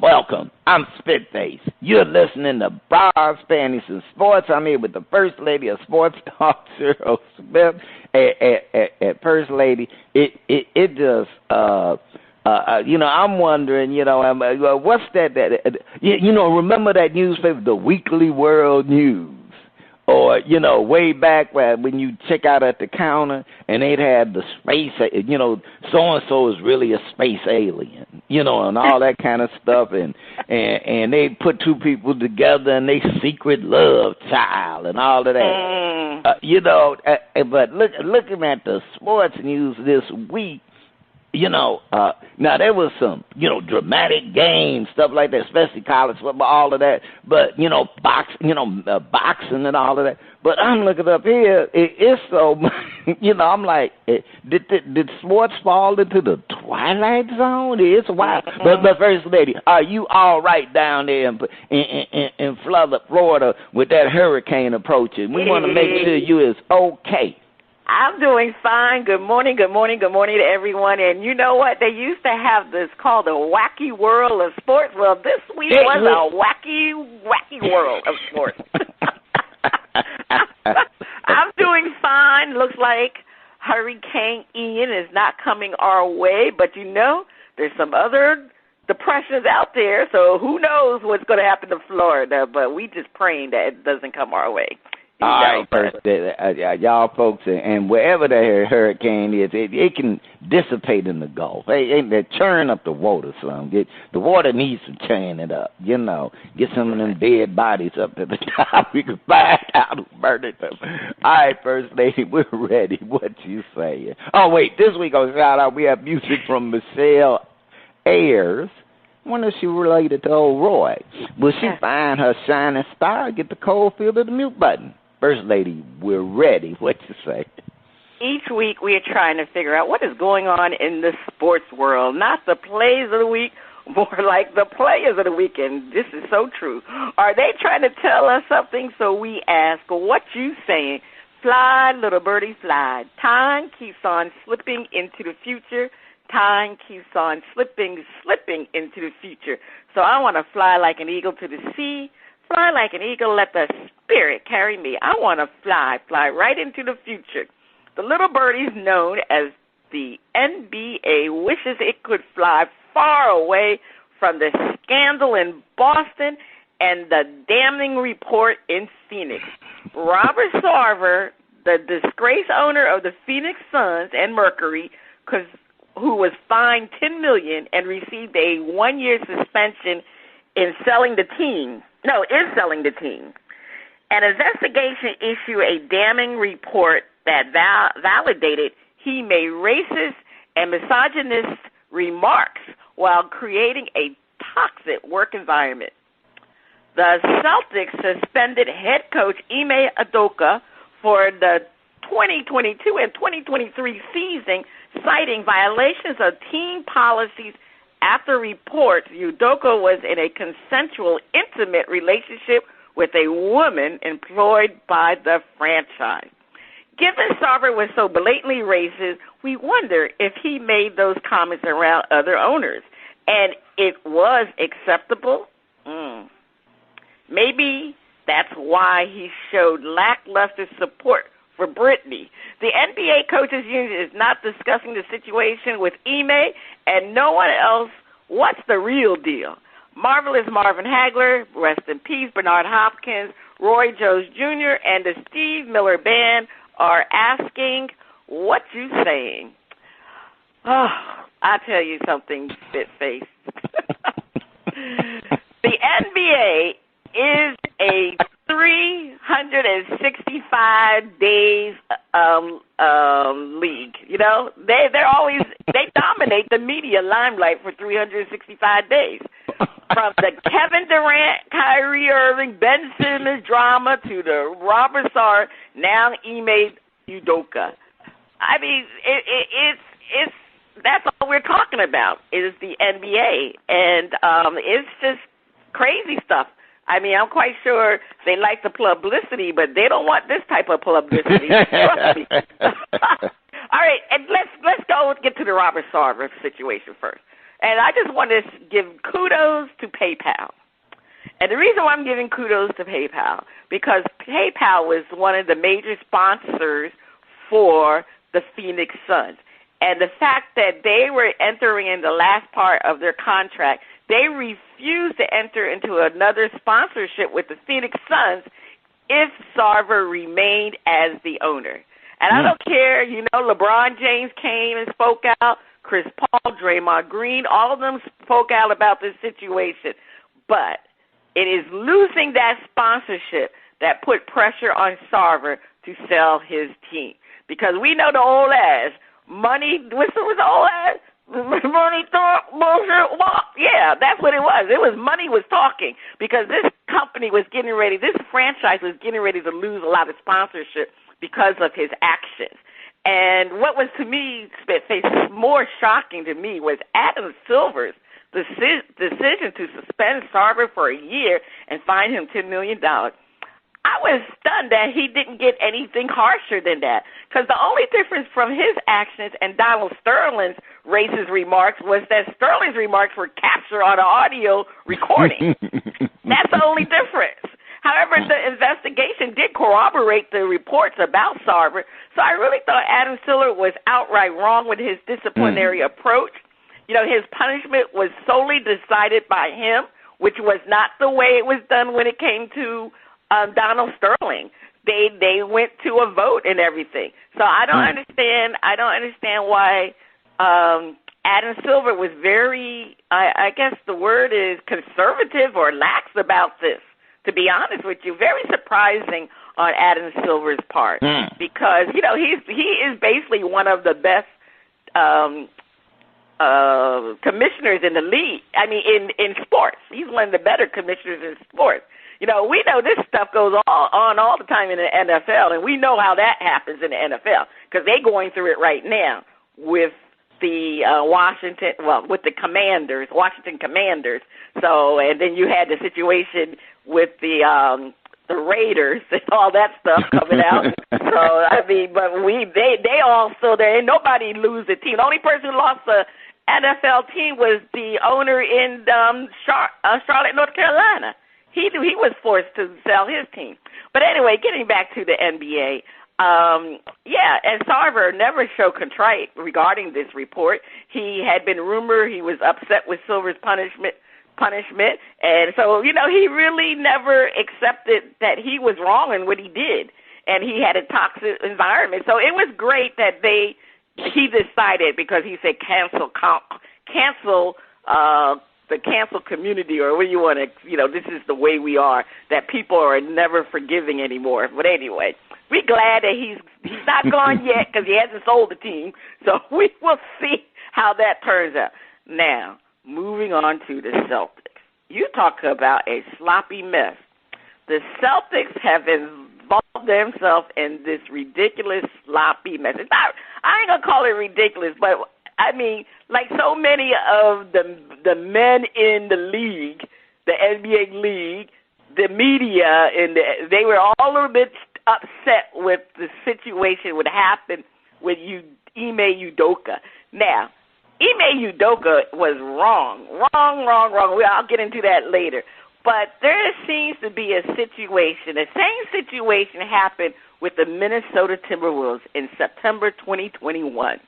Welcome. I'm Spitface. You're listening to Bras, Panties, and Sports. I'm here with the First Lady of Sports Talk, Cheryl Smith. First Lady, it just, I'm wondering, what's that, remember that newspaper, the Weekly World News? Or, way back when you check out at the counter and they'd have the space, so-and-so is really a space alien, and all that kind of stuff. And they put two people together and they secret love child and all of that. But looking at the sports news this week, now there was some, dramatic games, stuff like that, especially college football, all of that. But, boxing and all of that. But I'm looking up here, it's so, I'm like, did sports fall into the twilight zone? It's wild. But First Lady, are you all right down there in Florida with that hurricane approaching? We want to make sure you is okay. I'm doing fine. Good morning to everyone. And you know what? They used to have this called the wacky world of sports. Well, this week was a wacky world of sports. I'm doing fine. Looks like Hurricane Ian is not coming our way, but there's some other depressions out there, so who knows what's going to happen to Florida, but we just praying that it doesn't come our way. All right, first, y'all folks, and wherever the hurricane is, it can dissipate in the Gulf. They churn up the water some. The water needs to churn it up, Get some of them dead bodies up to the top. We can find out who murdered them. All right, First Lady, we're ready. What you saying? Oh, wait, this week on Shout Out, we have music from Michelle Ayers. I wonder if she related to old Roy. Will she find her shining star, get the cold feel of the mute button? First Lady, we're ready. What you say? Each week we are trying to figure out what is going on in the sports world. Not the plays of the week, more like the players of the weekend. This is so true. Are they trying to tell us something? So we ask, what you saying? Fly, little birdie, fly. Time keeps on slipping into the future. Time keeps on slipping into the future. So I want to fly like an eagle to the sea. Fly like an eagle, let the spirit carry me. I want to fly right into the future. The little birdie is known as the NBA wishes it could fly far away from the scandal in Boston and the damning report in Phoenix. Robert Sarver, the disgraced owner of the Phoenix Suns and Mercury, who was fined $10 million and received a 1-year suspension in selling the team. An investigation issued a damning report that validated he made racist and misogynist remarks while creating a toxic work environment. The Celtics suspended head coach Ime Udoka for the 2022 and 2023 season, citing violations of team policies after reports Udoka was in a consensual, intimate relationship with a woman employed by the franchise. Given Sarver was so blatantly racist, we wonder if he made those comments around other owners, and it was acceptable. Maybe that's why he showed lackluster support for Brittany. The NBA Coaches Union is not discussing the situation with Ime and no one else. What's the real deal? Marvelous Marvin Hagler, rest in peace, Bernard Hopkins, Roy Jones Jr., and the Steve Miller Band are asking, what you saying? Oh, I'll tell you something, Spitface. The NBA is a 365 days league. They dominate the media limelight for 365 days. From the Kevin Durant, Kyrie Irving, Ben Simmons drama to the Robert Sarver, now Ime Udoka. I mean, it's that's all we're talking about is the NBA, and it's just crazy stuff. I mean, I'm quite sure they like the publicity, but they don't want this type of publicity. Trust me. All right, and let's go get to the Robert Sarver situation first. And I just want to give kudos to PayPal. And the reason why I'm giving kudos to PayPal, because PayPal was one of the major sponsors for the Phoenix Suns. And the fact that they were entering in the last part of their contract, they refused to enter into another sponsorship with the Phoenix Suns if Sarver remained as the owner. And I don't care, LeBron James came and spoke out, Chris Paul, Draymond Green, all of them spoke out about this situation. But it is losing that sponsorship that put pressure on Sarver to sell his team. Because we know the old ass, money, what's the old ass? Money talk, bullshit walk. Yeah, that's what it was. It was money was talking because this company was getting ready, this franchise was getting ready to lose a lot of sponsorship because of his actions. And what was to me, more shocking to me was Adam Silver's decision to suspend Sarver for a year and fine him $10 million. I was stunned that he didn't get anything harsher than that, because the only difference from his actions and Donald Sterling's racist remarks was that Sterling's remarks were captured on an audio recording. That's the only difference. However, the investigation did corroborate the reports about Sarver, so I really thought Adam Silver was outright wrong with his disciplinary approach. His punishment was solely decided by him, which was not the way it was done when it came to Donald Sterling. They went to a vote and everything. So I don't understand. I don't understand why Adam Silver was very, I guess the word is conservative or lax about this. To be honest with you, very surprising on Adam Silver's part because he is basically one of the best commissioners in the league. I mean, in sports, he's one of the better commissioners in sports. We know this stuff goes on all the time in the NFL, and we know how that happens in the NFL because they're going through it right now with the with the Washington Commanders. So, and then you had the situation with the Raiders and all that stuff coming out. So, I mean, but they all still there. Ain't nobody lose the team. The only person who lost the NFL team was the owner in Charlotte, North Carolina. He was forced to sell his team. But anyway, getting back to the NBA, and Sarver never showed contrite regarding this report. He had been rumored he was upset with Silver's punishment, and so, he really never accepted that he was wrong in what he did, and he had a toxic environment. So it was great that he decided, because he said cancel the cancel community, or what you want to, this is the way we are, that people are never forgiving anymore. But anyway, we're glad that he's not gone yet because he hasn't sold the team. So we will see how that turns out. Now, moving on to the Celtics. You talk about a sloppy mess. The Celtics have involved themselves in this ridiculous sloppy mess. I ain't going to call it ridiculous, but I mean, like so many of the men in the league, the NBA league, the media, they were all a little bit upset with the situation what happened with Ime Udoka. Now, Ime Udoka was wrong. I'll get into that later. But there seems to be a situation, the same situation happened with the Minnesota Timberwolves in September 2021.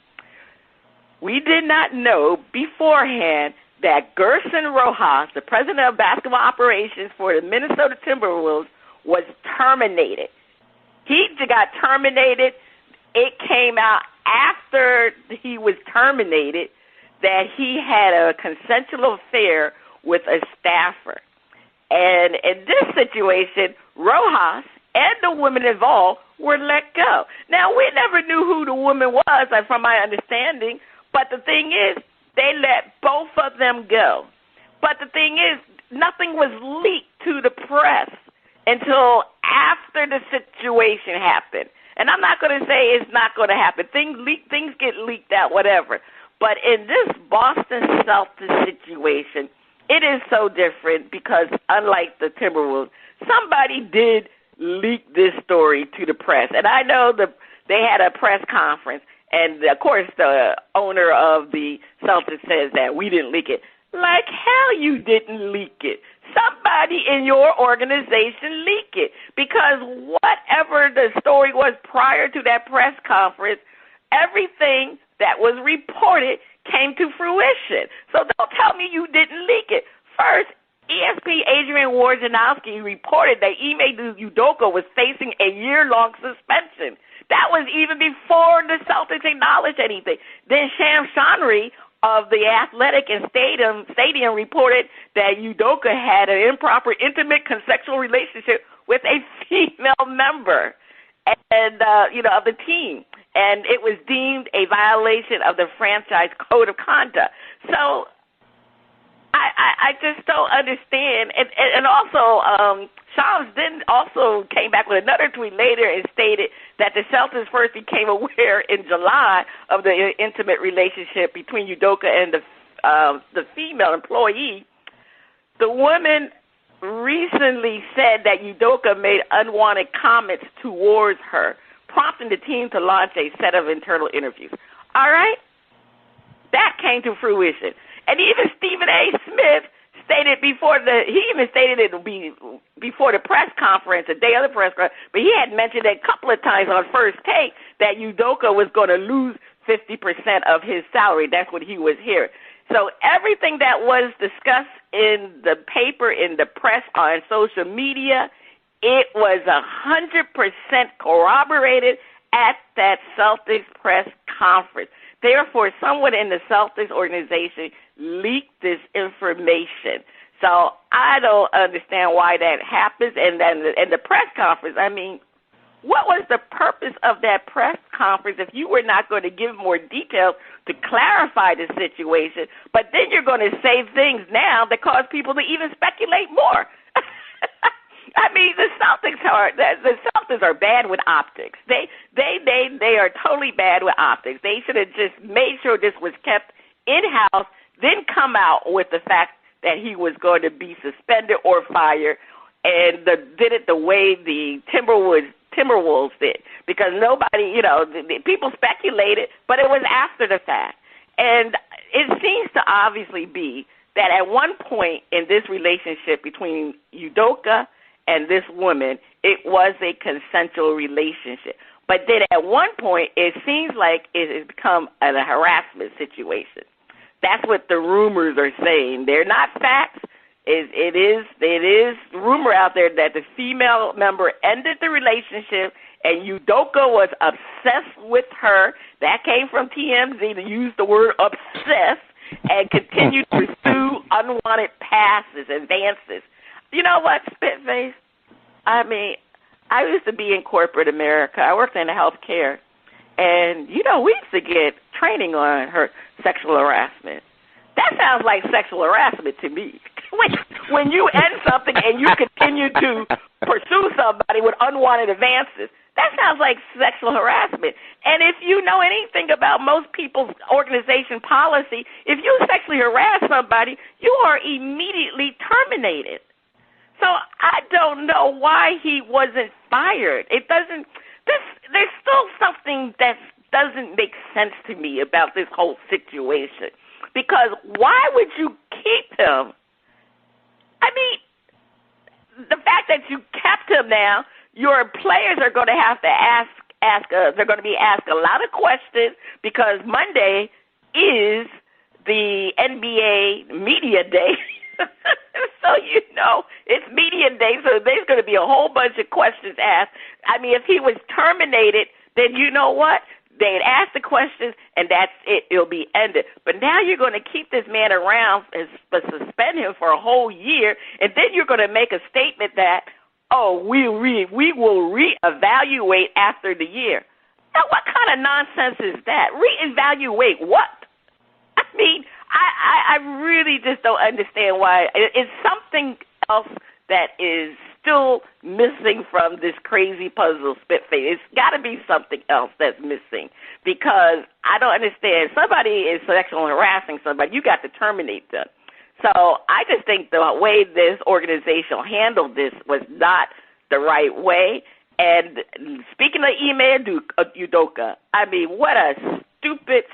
We did not know beforehand that Gerson Rojas, the president of basketball operations for the Minnesota Timberwolves, was terminated. He got terminated. It came out after he was terminated that he had a consensual affair with a staffer. And in this situation, Rojas and the women involved were let go. Now, we never knew who the woman was, from my understanding, but the thing is, they let both of them go. But the thing is, nothing was leaked to the press until after the situation happened. And I'm not going to say it's not going to happen. Things get leaked out, whatever. But in this Boston Celtics situation, it is so different because unlike the Timberwolves, somebody did leak this story to the press. And I know they had a press conference, And, of course, the owner of the Celtics says that we didn't leak it. Like hell you didn't leak it. Somebody in your organization leaked it. Because whatever the story was prior to that press conference, everything that was reported came to fruition. So don't tell me you didn't leak it. First, ESP Adrian Wojnarowski reported that Ime Udoka was facing a year-long suspension. That was even before the Celtics acknowledged anything. Then Sham Shanri of the Athletic and Stadium reported that Udoka had an improper, intimate, consensual relationship with a female member and of the team. And it was deemed a violation of the franchise code of conduct. So I just don't understand. And also, Shams then also came back with another tweet later and stated that the Celtics first became aware in July of the intimate relationship between Udoka and the female employee. The woman recently said that Udoka made unwanted comments towards her, prompting the team to launch a set of internal interviews. All right? That came to fruition. And even Stephen A. Smith stated before the press conference, the day of the press conference, but he had mentioned it a couple of times on First Take that Udoka was going to lose 50% of his salary. That's what he was hearing. So everything that was discussed in the paper, in the press, on social media, it was 100% corroborated at that Celtics press conference. Therefore, someone in the Celtics organization leaked this information. So I don't understand why that happens. And then in the press conference, I mean, what was the purpose of that press conference if you were not going to give more details to clarify the situation, but then you're going to say things now that cause people to even speculate more? I mean, the Celtics are bad with optics. They are totally bad with optics. They should have just made sure this was kept in-house, then come out with the fact that he was going to be suspended or fired, and did it the way the Timberwolves did. Because nobody, the people speculated, but it was after the fact. And it seems to obviously be that at one point in this relationship between Udoka and this woman, it was a consensual relationship. But then at one point, it seems like it has become a harassment situation. That's what the rumors are saying. They're not facts. It is rumor out there that the female member ended the relationship and Udoka was obsessed with her. That came from TMZ to use the word obsessed and continued to pursue unwanted passes, advances. You know what, Spitface? I mean, I used to be in corporate America. I worked in healthcare. And, we used to get training on her sexual harassment. That sounds like sexual harassment to me. When you end something and you continue to pursue somebody with unwanted advances, that sounds like sexual harassment. And if you know anything about most people's organization policy, if you sexually harass somebody, you are immediately terminated. So I don't know why he wasn't fired. There's still something that doesn't make sense to me about this whole situation. Because why would you keep him? I mean, the fact that you kept him now, your players are going to have to they're going to be asked a lot of questions because Monday is the NBA Media Day. So, it's Media Day, so there's going to be a whole bunch of questions asked. I mean, if he was terminated, then you know what? They'd ask the questions, and that's it. It'll be ended. But now you're going to keep this man around and suspend him for a whole year, and then you're going to make a statement that, we will reevaluate after the year. Now, what kind of nonsense is that? Reevaluate what? I mean, I really just don't understand why. It's something else that is still missing from this crazy puzzle, Spitface. It's got to be something else that's missing because I don't understand. Somebody is sexually harassing somebody. You got to terminate them. So I just think the way this organization handled this was not the right way. And speaking of Ime Udoka, I mean, what a stupid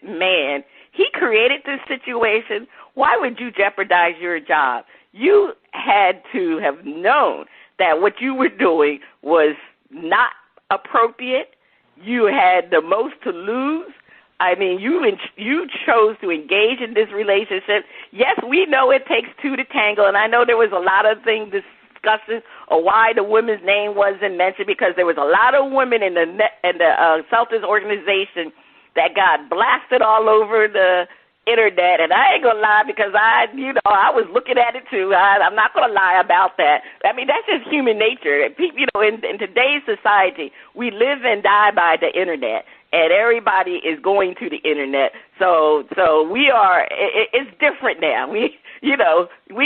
man. He created this situation. Why would you jeopardize your job? You had to have known that what you were doing was not appropriate. You had the most to lose. I mean, you chose to engage in this relationship. Yes, we know it takes two to tango, and I know there was a lot of things discussing or why the women's name wasn't mentioned, because there was a lot of women in the Celtics organization that got blasted all over the internet, and I ain't gonna lie, because I was looking at it too. I'm not gonna lie about that. I mean, that's just human nature. People, in today's society, we live and die by the internet, and everybody is going to the internet. So we are. It's different now. We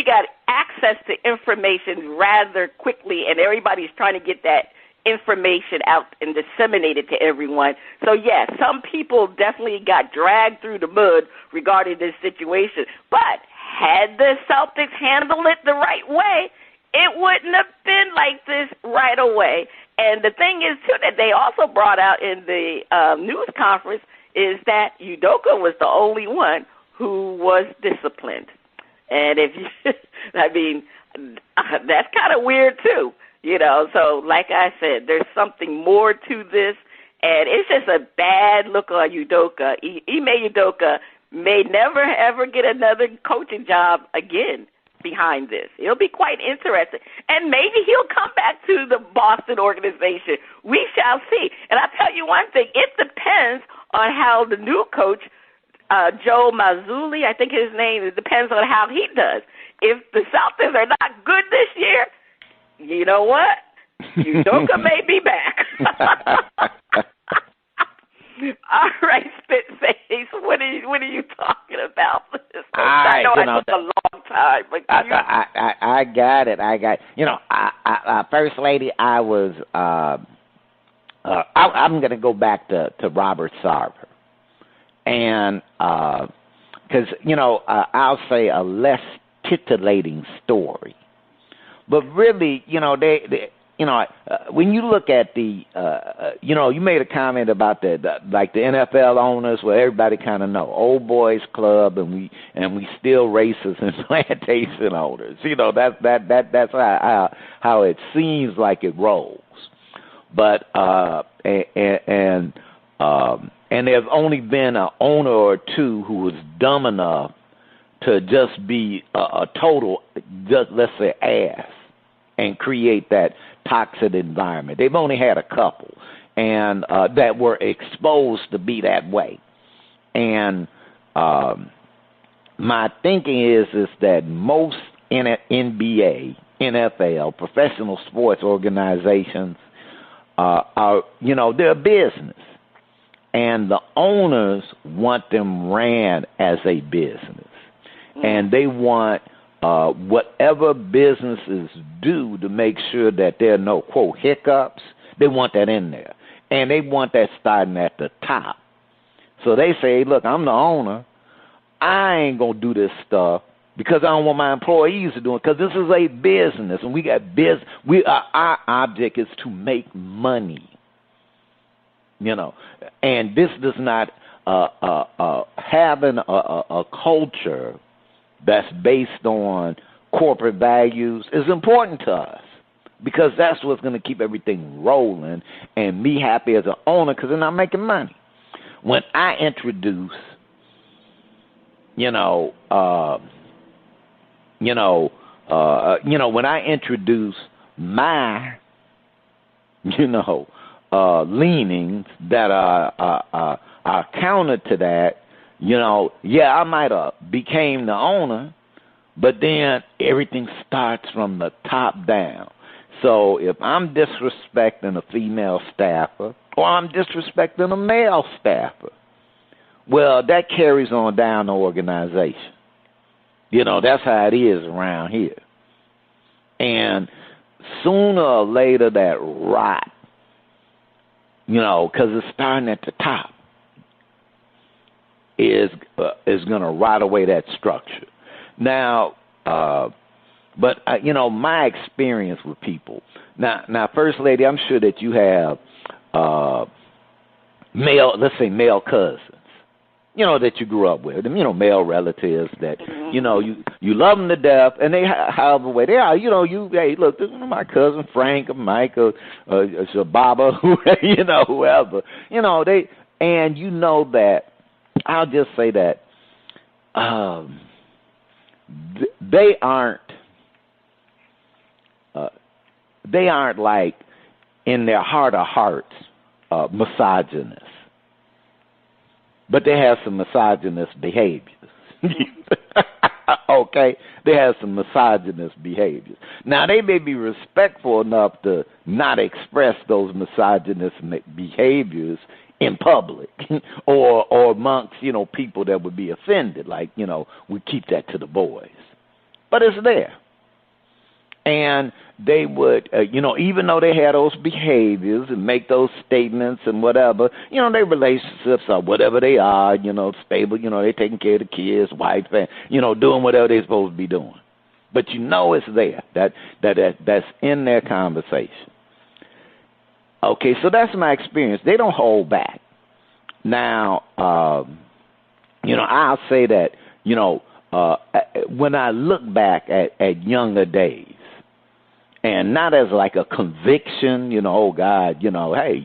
got access to information rather quickly, and everybody's trying to get that information out and disseminate it to everyone. So, yes, some people definitely got dragged through the mud regarding this situation. But had the Celtics handled it the right way, it wouldn't have been like this right away. And the thing is, too, that they also brought out in the news conference is that Udoka was the only one who was disciplined. And if you, I mean, that's kind of weird, too. So like I said, there's something more to this, and it's just a bad look on Udoka. Ime Udoka may never, ever get another coaching job again behind this. It'll be quite interesting, and maybe he'll come back to the Boston organization. We shall see. And I'll tell you one thing, it depends on how the new coach, Joe Mazzulla, I think his name, it depends on how he does. If the Celtics are not good this year, you know what? Udoka may be back. All right, Spitface. What are you talking about? I know I took a long time, but I got it. First Lady, I was. I'm going to go back to Robert Sarver, and because I'll say a less titillating story. But really, when you look at the, you made a comment about the NFL owners, where everybody kind of know, old boys club, and we still racist and plantation owners. That's how it seems like it rolls. But and there's only been an owner or two who was dumb enough to just be a total, let's say, ass, and create that toxic environment. They've only had a couple, and that were exposed to be that way. And my thinking is that most NBA, NFL, professional sports organizations are, they're a business, and the owners want them ran as a business. And they want whatever businesses do to make sure that there are no, quote, hiccups. They want that in there. And they want that starting at the top. So they say, look, I'm the owner. I ain't going to do this stuff because I don't want my employees to do it, because this is a business, and we got business. Our object is to make money. And this does not having a culture that's based on corporate values is important to us, because that's what's going to keep everything rolling and me happy as an owner, because then I'm making money. When I introduce, when I introduce my, leanings that are counter to that, I might have became the owner, but then everything starts from the top down. So if I'm disrespecting a female staffer, or I'm disrespecting a male staffer, well, that carries on down the organization. That's how it is around here. And sooner or later that rot, because it's starting at the top, is going to rot away that structure. Now, But my experience with people. Now, First Lady, I'm sure that you have let's say male cousins, that you grew up with, male relatives that, you love them to death, and they, however way they are, hey, look, this is my cousin Frank or Mike or Baba, whoever, and that, I'll just say that they aren't like in their heart of hearts misogynist, but they have some misogynist behaviors. Okay, they have some misogynist behaviors. Now, they may be respectful enough to not express those misogynist behaviors in public or amongst, people that would be offended. Like, we keep that to the boys. But it's there. And they would, even though they had those behaviors and make those statements and whatever, their relationships are whatever they are, stable, they're taking care of the kids, wife, and, doing whatever they're supposed to be doing. But it's there. That's in their conversation. Okay, so that's my experience. They don't hold back. Now, I'll say that, when I look back at younger days, and not as like a conviction, oh God, hey,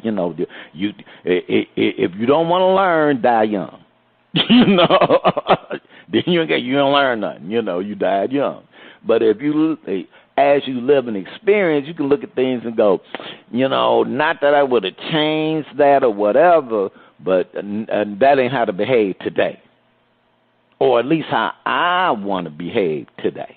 if you don't want to learn, die young. Then you don't learn nothing. You died young. But as you live and experience, you can look at things and go, not that I would have changed that or whatever, but that ain't how to behave today, or at least how I want to behave today.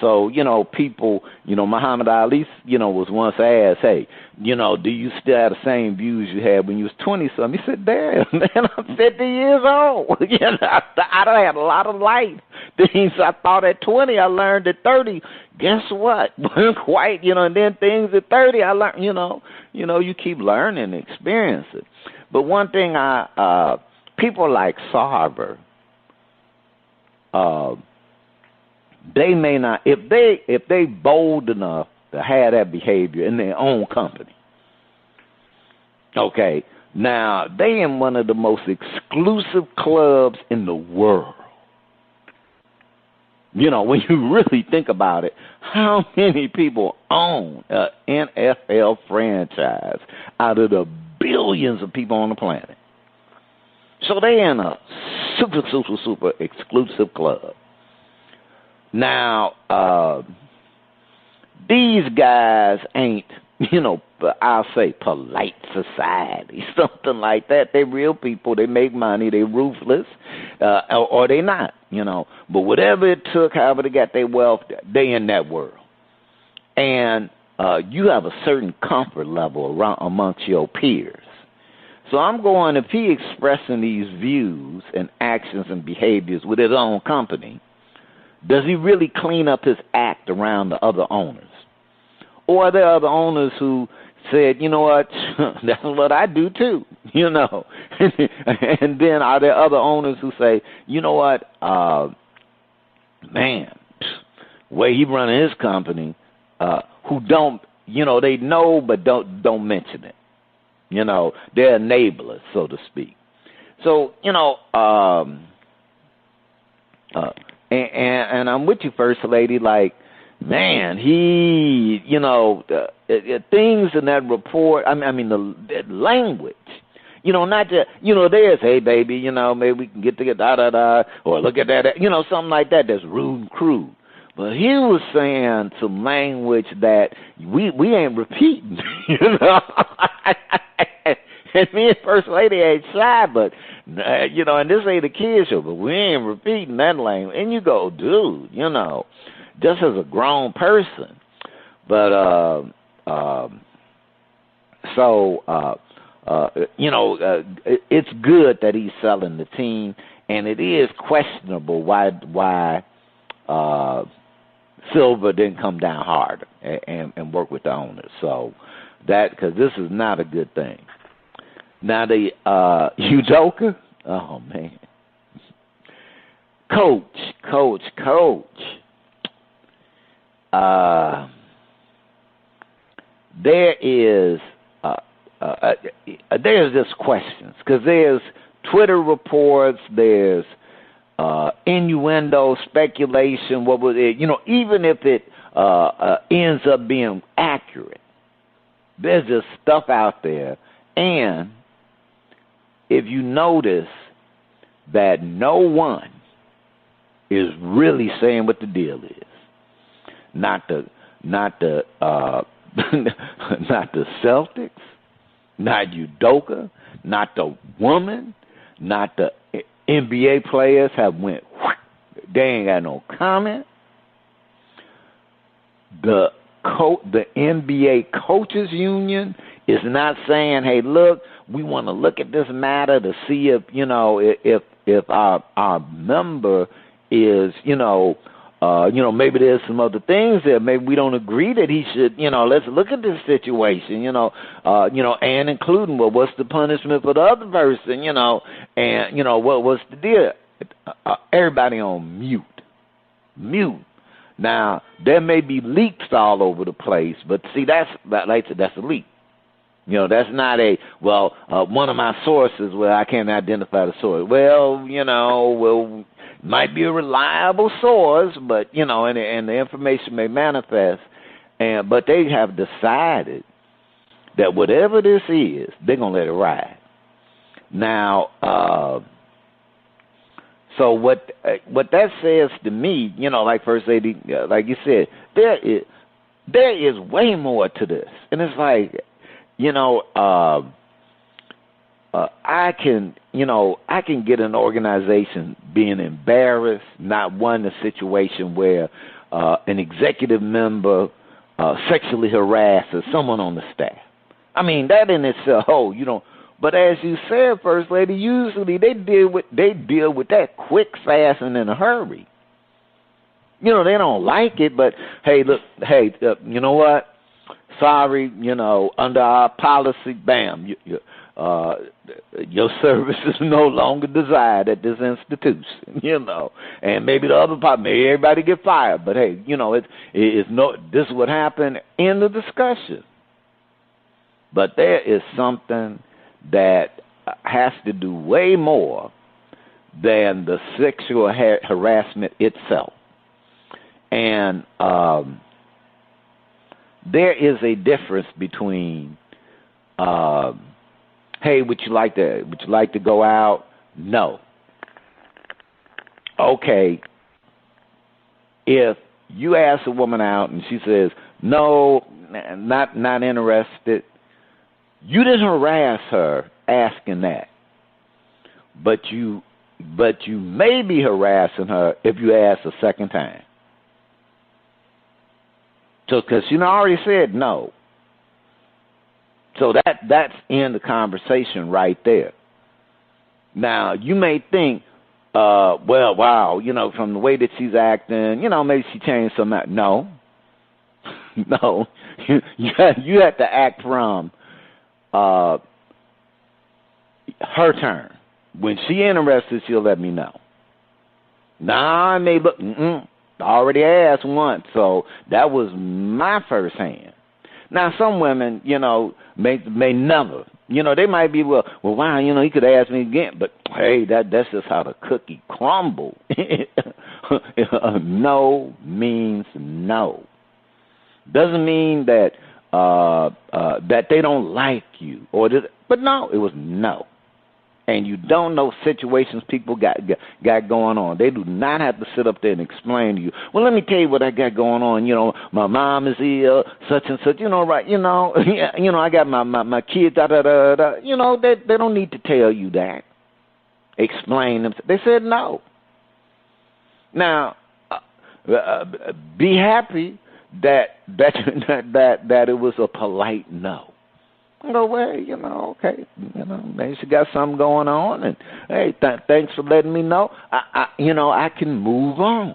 So, people, Muhammad Ali, was once asked, hey, do you still have the same views you had when you was 20-something? He said, damn, man, I'm 50 years old. I done had a lot of life. Things I thought at 20, I learned at 30. Guess what? Wasn't quite, and then things at 30, I learned, you keep learning and experiencing. But one thing people like Sarver, they may not, if they bold enough to have that behavior in their own company. Okay, now they in one of the most exclusive clubs in the world. When you really think about it, how many people own an NFL franchise out of the billions of people on the planet? So they in a super, super, super exclusive club. Now, these guys ain't, I'll say polite society, something like that. They're real people. They make money. They're ruthless, or they not, But whatever it took, however they got their wealth, they in that world. And you have a certain comfort level around amongst your peers. So I'm going, if he expressing these views and actions and behaviors with his own company, does he really clean up his act around the other owners? Or are there other owners who said, you know what, that's what I do too, And then are there other owners who say, you know what, man, way he running his company, who don't, they know but don't mention it. They're enablers, so to speak. So, and I'm with you, First Lady, like, man, he, things in that report, I mean the language, not just, there's, hey, baby, maybe we can get together, da-da-da, or look at that, something like that that's rude and crude. But he was saying some language that we ain't repeating, And me and First Lady ain't shy, but, and this ain't a kid show, but we ain't repeating that language. And you go, dude, just as a grown person. But, it's good that he's selling the team, and it is questionable why Silver didn't come down harder and work with the owners. So because this is not a good thing. Now the Udoka, oh man, coach. there's just questions because there's Twitter reports, there's innuendo, speculation. What was it? Even if it ends up being accurate, there's just stuff out there. And if you notice that no one is really saying what the deal is, not the not the Celtics, not Udoka, not the woman, not the NBA players have went. They ain't got no comment. The NBA coaches union is not saying, "Hey, look, we want to look at this matter to see if if our member is maybe there's some other things there. Maybe we don't agree that he should. Let's look at this situation. And including what's the punishment for the other person. And what's the deal? Everybody on mute. Now there may be leaks all over the place, but see that's a leak. That's not one of my sources. Well, I can't identify the source. Might be a reliable source, but and the information may manifest, but they have decided that whatever this is, they're gonna let it ride. Now, so what that says to me, like First Lady, like you said, there is way more to this, and it's like, I can get an organization being embarrassed, not wanting a situation where an executive member sexually harasses someone on the staff. I mean, that in itself, But as you said, First Lady, usually they deal with that quick, fast, and in a hurry. They don't like it, but hey, look, you know what? Sorry, under our policy, bam, your service is no longer desired at this institution, and maybe the other part, maybe everybody get fired, but hey, this is what happened in the discussion. But there is something that has to do way more than the sexual harassment itself, and there is a difference between, hey, would you like to go out? No. Okay. If you ask a woman out and she says no, not interested, you didn't harass her asking that, but you may be harassing her if you ask a second time. So, because she already said no. So that's in the conversation right there. Now, you may think, wow, from the way that she's acting, maybe she changed something. No. No. You have to act from her turn. When she interested, she'll let me know. Now, I may look, I already asked once, so that was my first hand. Now, some women, may never. They might be, well, wow, he could ask me again. But, hey, that's just how the cookie crumbles. No means no. Doesn't mean that that they don't like you. But no, it was no. And you don't know situations people got going on. They do not have to sit up there and explain to you. Well, let me tell you what I got going on. My mom is ill, such and such. Right? I got my kids. Da da da da. They don't need to tell you that. Explain them. They said no. Now, be happy that it was a polite no. Go away, okay, maybe she got something going on, and hey, thanks for letting me know. I can move on.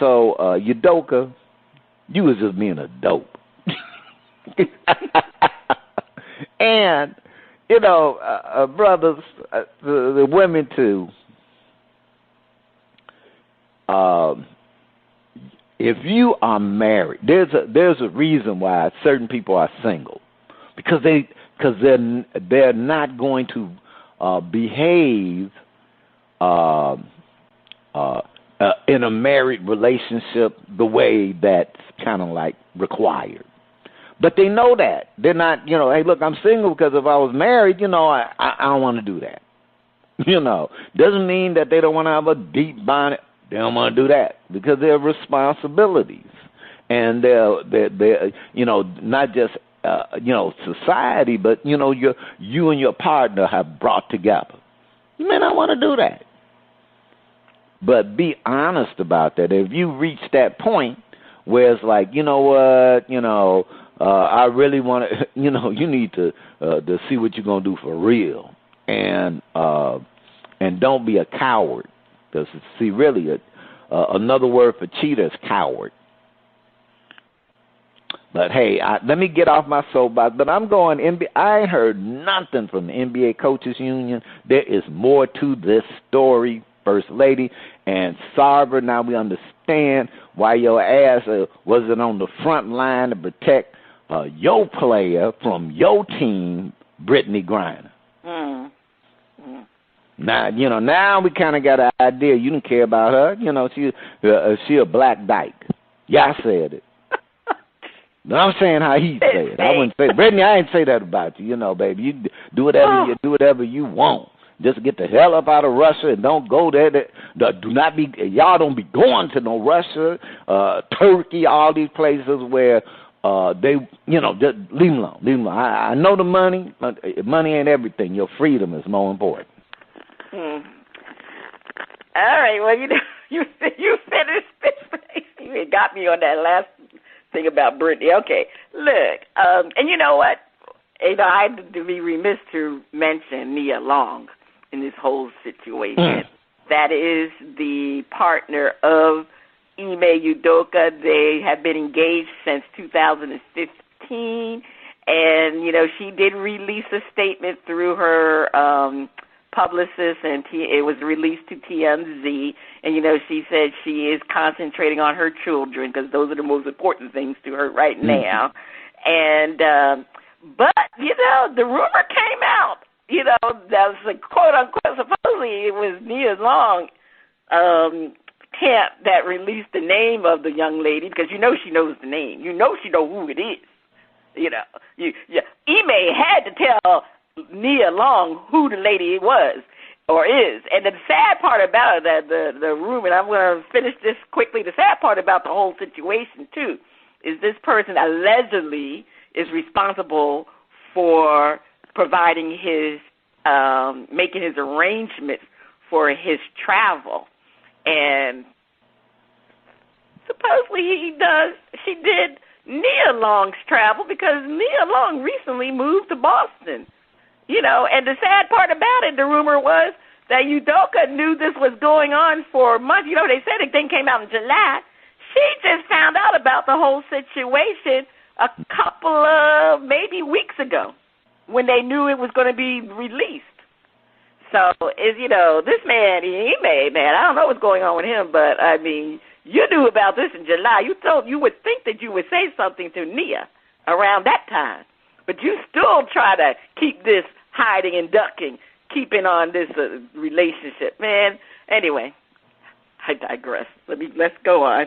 So, Udoka, you was just being a dope, and brothers, the women too. if you are married, there's a reason why certain people are single, because they're not going to behave in a married relationship the way that's kind of like required. But they know that. They're not, hey, look, I'm single because if I was married, I don't want to do that. Doesn't mean that they don't want to have a deep bond. They don't want to do that because they're responsibilities. And they're not just, society, but, you and your partner have brought together. You may not want to do that. But be honest about that. If you reach that point where it's like, you know what, I really want to, you need to see what you're going to do for real. And don't be a coward. Because, see, really, another word for cheater is coward. But, hey, let me get off my soapbox. But I'm going, I ain't heard nothing from the NBA Coaches Union. There is more to this story, First Lady. And Sarver, now we understand why your ass wasn't on the front line to protect your player from your team, Brittany Griner. Now, now we kind of got an idea. You don't care about her. She a black dyke. Yeah, I said it. But I'm saying how he said it. I wouldn't say, Brittany, I ain't say that about you. Baby, you do whatever you want. Just get the hell up out of Russia and don't go there. Y'all don't be going to no Russia, Turkey, all these places where they, just leave them alone. Leave them alone. I know the money. Money ain't everything. Your freedom is more important. All right. Well, you finished. You got me on that last thing about Brittany. Okay. Look, and you know what? I had to be remiss to mention Nia Long in this whole situation. That is the partner of Ime Udoka. They have been engaged since 2015, and she did release a statement through her publicist, and it was released to TMZ. And she said she is concentrating on her children because those are the most important things to her right now. And but the rumor came out. That was a quote unquote. Supposedly it was Nia Long camp that released the name of the young lady because she knows the name. She knows who it is. Ime had to tell Nia Long who the lady was or is. And the sad part about it, that the rumor, and I'm going to finish this quickly. The sad part about the whole situation too is this person allegedly is responsible for providing his, making his arrangements for his travel. And supposedly she did Nia Long's travel because Nia Long recently moved to Boston. And the sad part about it, the rumor was that Udoka knew this was going on for months. They said the thing came out in July. She just found out about the whole situation a couple of maybe weeks ago when they knew it was going to be released. So, this man, man, I don't know what's going on with him, but, I mean, you knew about this in July. You would think that you would say something to Nia around that time, but you still try to keep this hiding and ducking, keeping on this relationship. Man, anyway, I digress. Let's go on.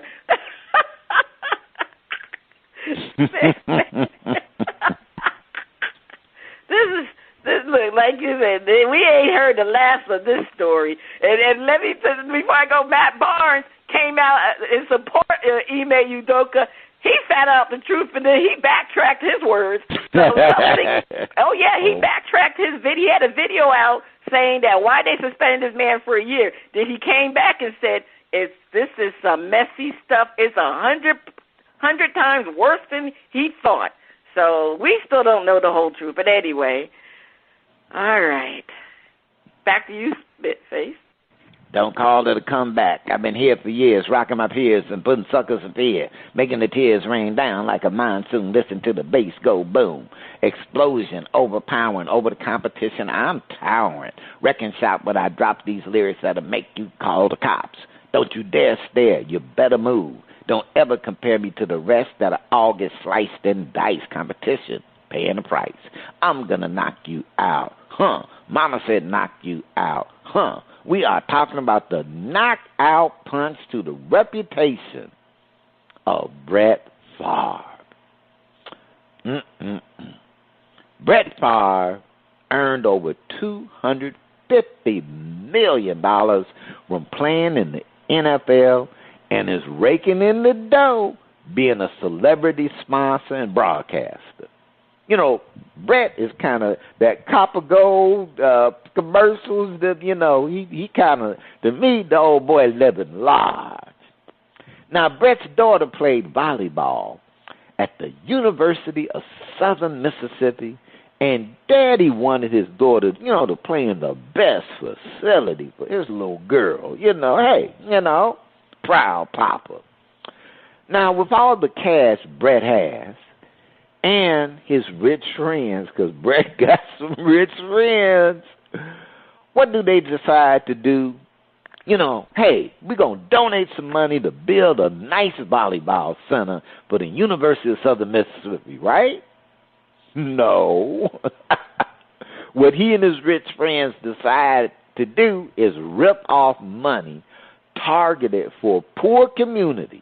Look, like you said, we ain't heard the last of this story. And let me, before I go, Matt Barnes came out in support of Ime Udoka. He found out the truth, and then he backtracked his words. So he backtracked his video. He had a video out saying that why they suspended this man for a year. Then he came back and said, this is some messy stuff. It's 100 times worse than he thought. So we still don't know the whole truth. But anyway, all right. Back to you, Spitface. Don't call it a comeback. I've been here for years, rocking my peers and putting suckers in fear, making the tears rain down like a monsoon. Listen to the bass go boom. Explosion, overpowering over the competition. I'm towering. Wrecking shop when I drop these lyrics that'll make you call the cops. Don't you dare stare. You better move. Don't ever compare me to the rest that'll all get sliced and diced. Competition, paying the price. I'm gonna knock you out. Huh. Mama said knock you out. Huh. We are talking about the knockout punch to the reputation of Brett Favre. Brett Favre earned over $250 million from playing in the NFL and is raking in the dough being a celebrity sponsor and broadcaster. You know, Brett is kind of that copper gold commercials that, you know, he kind of, to me, the old boy living large. Now, Brett's daughter played volleyball at the University of Southern Mississippi, and Daddy wanted his daughter, you know, to play in the best facility for his little girl. You know, hey, you know, proud papa. Now, with all the cash Brett has, and his rich friends, because Brett got some rich friends, what do they decide to do? You know, hey, we're going to donate some money to build a nice volleyball center for the University of Southern Mississippi, right? No. What he and his rich friends decide to do is rip off money targeted for poor communities.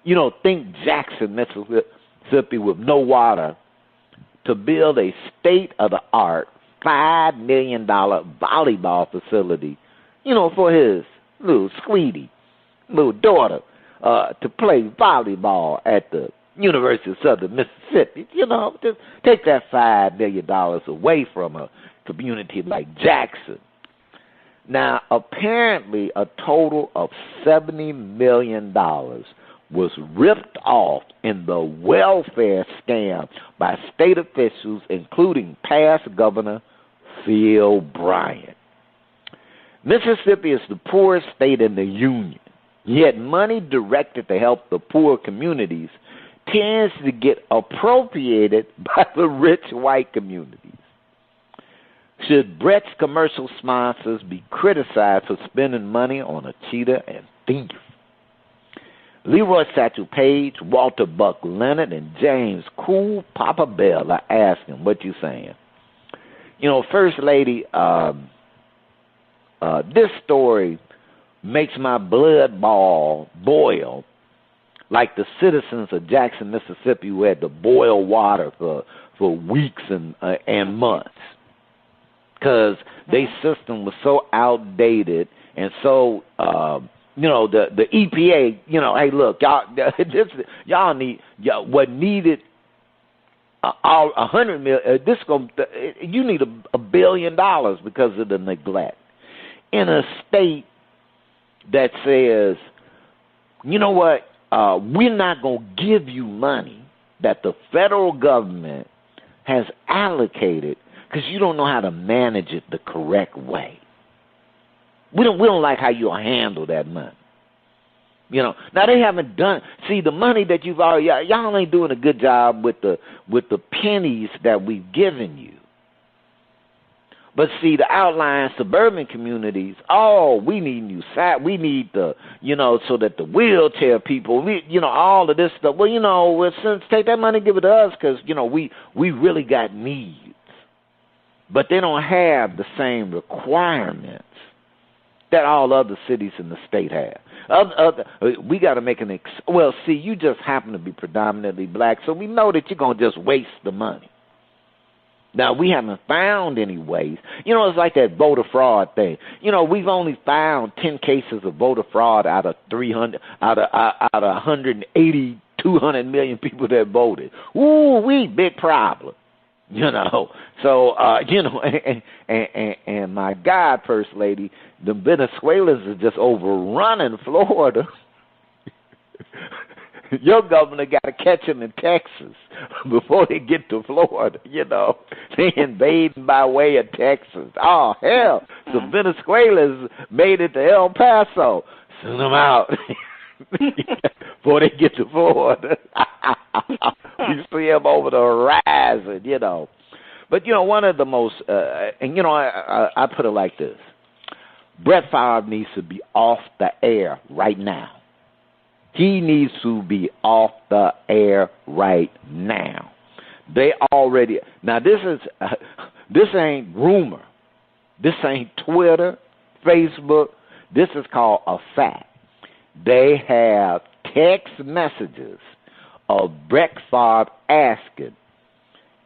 You know, think Jackson, Mississippi, with no water, to build a state-of-the-art $5 million volleyball facility, you know, for his little sweetie, little daughter, to play volleyball at the University of Southern Mississippi. You know, just take that $5 million away from a community like Jackson. Now, apparently, a total of $70 million was ripped off in the welfare scam by state officials, including past Governor Phil Bryant. Mississippi is the poorest state in the Union, yet money directed to help the poor communities tends to get appropriated by the rich white communities. Should Brett's commercial sponsors be criticized for spending money on a cheater and thief? Leroy Satchel Paige, Walter Buck Leonard, and James Cool Papa Bell are asking, what you saying? You know, First Lady, this story makes my blood boil like the citizens of Jackson, Mississippi, who had to boil water for weeks and months because their system was so outdated and so, you know, the EPA, you know, hey, look, y'all need what needed $100 million. You need $1 billion because of the neglect in a state that says, you know what, we're not going to give you money that the federal government has allocated because you don't know how to manage it the correct way. We don't like how you handle that money. You know, now they haven't done. See, the money that you've already, y'all ain't doing a good job with the pennies that we've given you. But see, the outlying suburban communities, we need new side. We need the, you know, so that the wheelchair people, you know, all of this stuff. Well, you know, since take that money, give it to us, because you know we really got needs, but they don't have the same requirements that all other cities in the state have. We got to make well, see, you just happen to be predominantly black, so we know that you're going to just waste the money. Now, we haven't found any ways. You know, it's like that voter fraud thing. You know, we've only found 10 cases of voter fraud out of 180, 200 million people that voted. Ooh, big problem. You know, so, you know, and my God, First Lady, the Venezuelans are just overrunning Florida. Your governor got to catch them in Texas before they get to Florida, you know. They invading by way of Texas. Oh, hell, the Venezuelans made it to El Paso. Send them out before they get to Florida. We see them over the horizon, you know. But, you know, one of the most, and, you know, I put it like this. Brett Favre needs to be off the air right now. He needs to be off the air right now. They already now. This ain't rumor. This ain't Twitter, Facebook. This is called a fact. They have text messages of Brett Favre asking,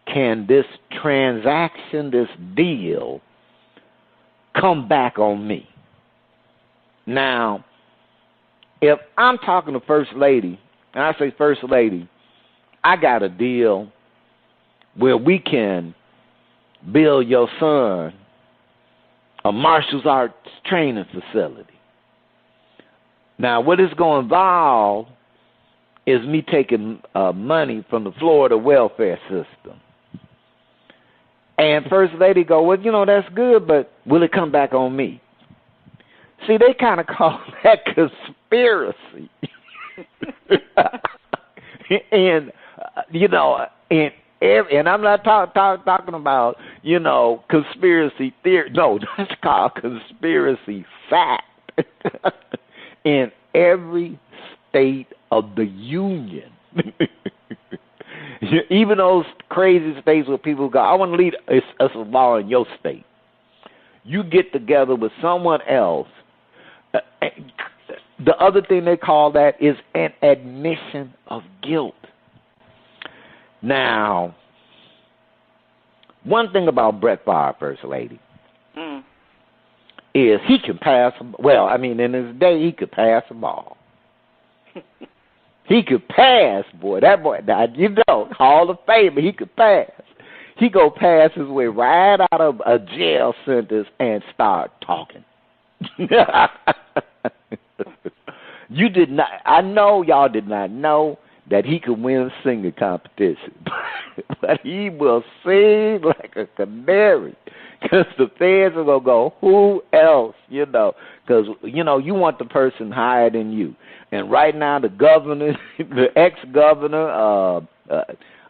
"Can this transaction, this deal, come back on me?" Now, if I'm talking to First Lady, and I say, "First Lady, I got a deal where we can build your son a martial arts training facility." Now, what it's going to involve is me taking money from the Florida welfare system. And First Lady go, "Well, that's good, but will it come back on me?" See, they kind of call that conspiracy. And, and I'm not talking about, conspiracy theory. No, that's called conspiracy fact. In every state of the union. Even those crazy states where people go, "I want to lead us a law in your state." You get together with someone else. The other thing they call that is an admission of guilt. Now, one thing about Brett Favre, First Lady, is he can pass. Well, in his day, he could pass the ball. He could pass, boy. That boy, Hall of Fame, he could pass. He go pass his way right out of a jail sentence and start talking. You did not. I know y'all did not know that he could win singing competition, but he will sing like a canary. Because the feds are going to go, who else, because, you want the person higher than you. And right now, the governor, the ex-governor,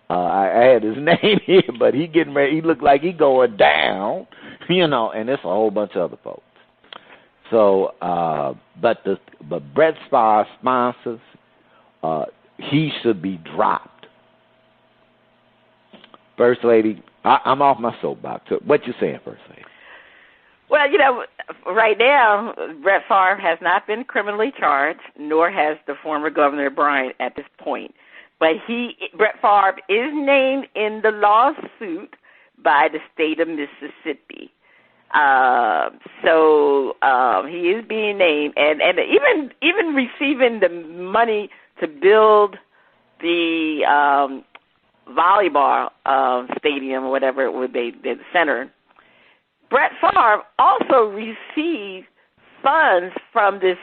I had his name here, but he getting ready, he looked like he going down, and it's a whole bunch of other folks. So, but Brett Favre sponsors, he should be dropped. First Lady, I'm off my soapbox. What you saying, First Lady? Well, right now, Brett Favre has not been criminally charged, nor has the former Governor Bryant at this point. But Brett Favre is named in the lawsuit by the state of Mississippi. So he is being named, and even receiving the money to build the volleyball stadium or whatever it would be, the center. Brett Favre also received funds from this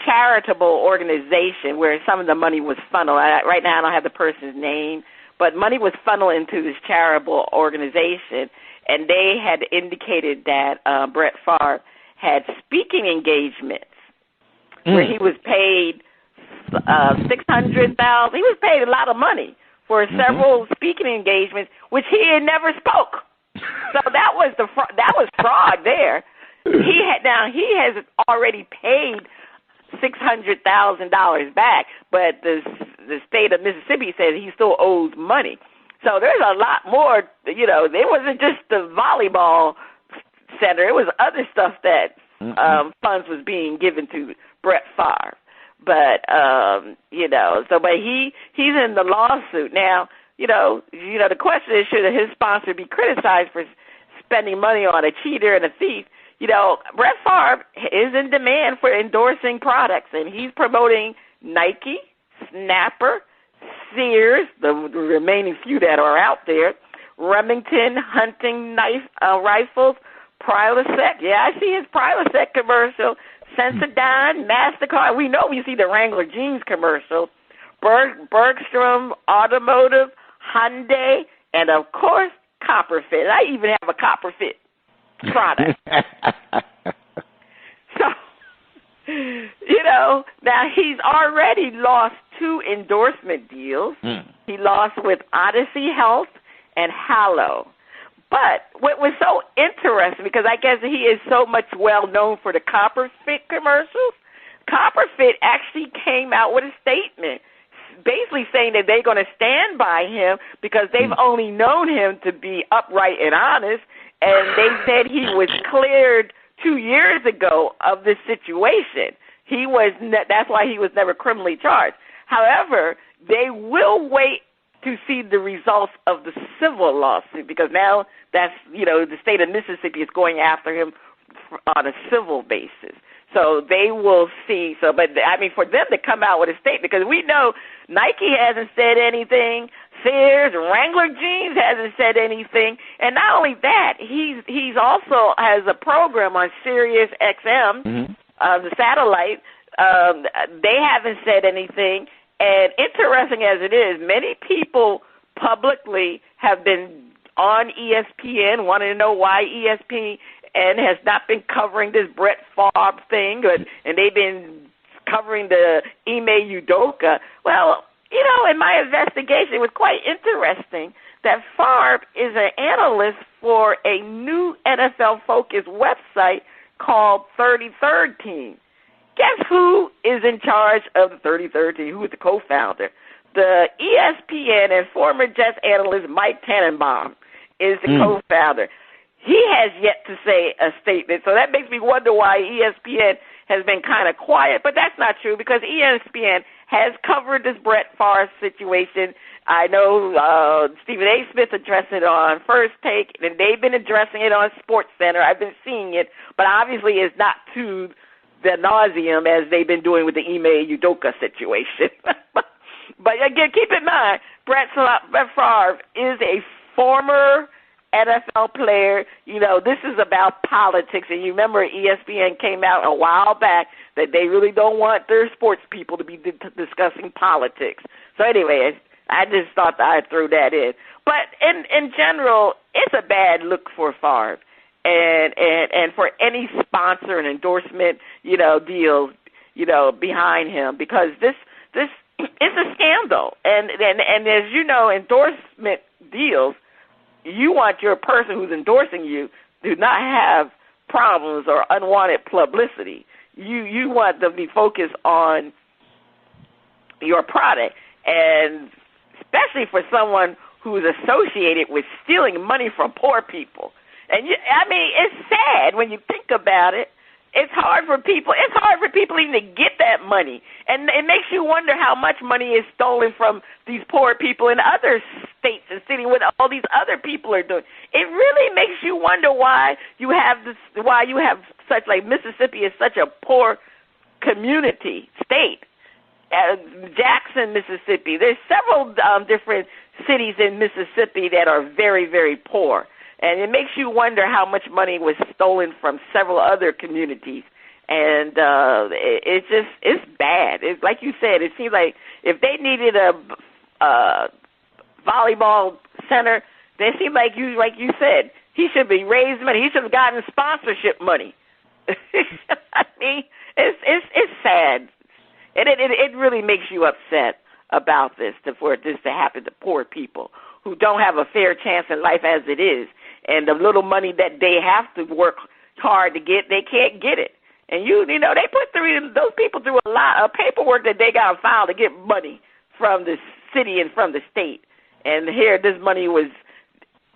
charitable organization where some of the money was funneled. Right now I don't have the person's name, but money was funneled into this charitable organization, and they had indicated that Brett Favre had speaking engagements where he was paid $600,000. He was paid a lot of money for several speaking engagements, which he had never spoke. So that was fraud there. He has already paid $600,000 back, but the state of Mississippi said he still owes money. So there's a lot more. It wasn't just the volleyball center; it was other stuff that funds was being given to Brett Favre. But but he's in the lawsuit now. The question is, should his sponsor be criticized for spending money on a cheater and a thief? Brett Favre is in demand for endorsing products, and he's promoting Nike, Snapper, Sears, the remaining few that are out there, Remington hunting knife rifles, Prilosec. Yeah, I see his Prilosec commercial. Sensodyne, MasterCard. We know we see the Wrangler jeans commercial. Bergstrom Automotive, Hyundai, and of course Copperfit. I even have a Copperfit product. So, now he's already lost 2 endorsement deals. He lost with Odyssey Health and Hallow. But what was so interesting, because I guess he is so much well known for the Copperfit commercials, Copperfit actually came out with a statement basically saying that they're going to stand by him because they've only known him to be upright and honest, and they said he was cleared 2 years ago of this situation. That's why he was never criminally charged. However, they will wait to see the results of the civil lawsuit because now that's, the state of Mississippi is going after him on a civil basis. So they will see. But for them to come out with a statement, because we know Nike hasn't said anything, Sears, Wrangler Jeans hasn't said anything, and not only that, he's also has a program on Sirius XM, the satellite. They haven't said anything, and interesting as it is, many people publicly have been on ESPN, wanting to know why ESPN has not been covering this Brett Favre thing, and they've been covering the Ime Udoka. Well, in my investigation, it was quite interesting that Favre is an analyst for a new NFL-focused website called 33rd Team. Guess who is in charge of the 33rd Team? Who is the co-founder? The ESPN and former Jets analyst Mike Tannenbaum is the co-founder. He has yet to say a statement, so that makes me wonder why ESPN has been kind of quiet, but that's not true because ESPN has covered this Brett Favre situation. I know Stephen A. Smith addressed it on First Take, and they've been addressing it on Sports Center. I've been seeing it, but obviously it's not to the nauseum as they've been doing with the Ime Udoka situation. But again, keep in mind, Brett Favre is a former NFL player. This is about politics, and you remember ESPN came out a while back that they really don't want their sports people to be discussing politics. So anyway, I just thought that I'd throw that in. But in general, it's a bad look for Favre and for any sponsor and endorsement, deal, behind him, because this is a scandal. And as you know, endorsement deals, you want your person who's endorsing you to not have problems or unwanted publicity. You want them to be focused on your product, and especially for someone who is associated with stealing money from poor people. And it's sad when you think about it. It's hard for people even to get that money. And it makes you wonder how much money is stolen from these poor people in other states and cities, what all these other people are doing. It really makes you wonder why you have such, like, Mississippi is such a poor community state. Jackson, Mississippi. There's several different cities in Mississippi that are very, very poor. And it makes you wonder how much money was stolen from several other communities. And it's bad. It's like you said, it seems like if they needed a volleyball center, they seem like you said, he should be raised money. He should have gotten sponsorship money. It's sad. And it really makes you upset about this, for this to happen to poor people who don't have a fair chance in life as it is. And the little money that they have to work hard to get, they can't get it. And they put those people through a lot of paperwork that they got to file to get money from the city and from the state. And here, this money was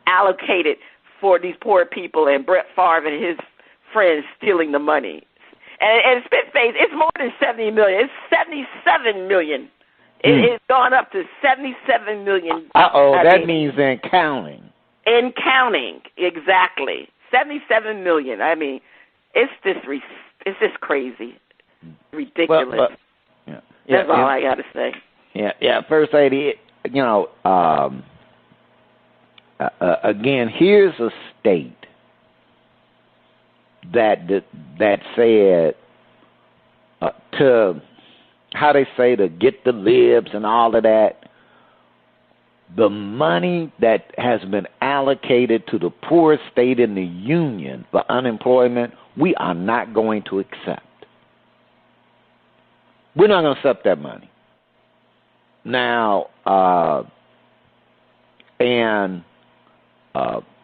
allocated for these poor people, and Brett Favre and his friends stealing the money. And Spitface, it's more than $70 million. It's $77 million. It's gone up to $77 million. That means in counting. In counting, exactly. $77 million. It's just crazy. Ridiculous. That's all I got to say. Yeah. First lady, again, here's a state that said to, how they say, to get the libs and all of that, the money that has been allocated to the poorest state in the union for unemployment, we are not going to accept. We're not going to accept that money. Now,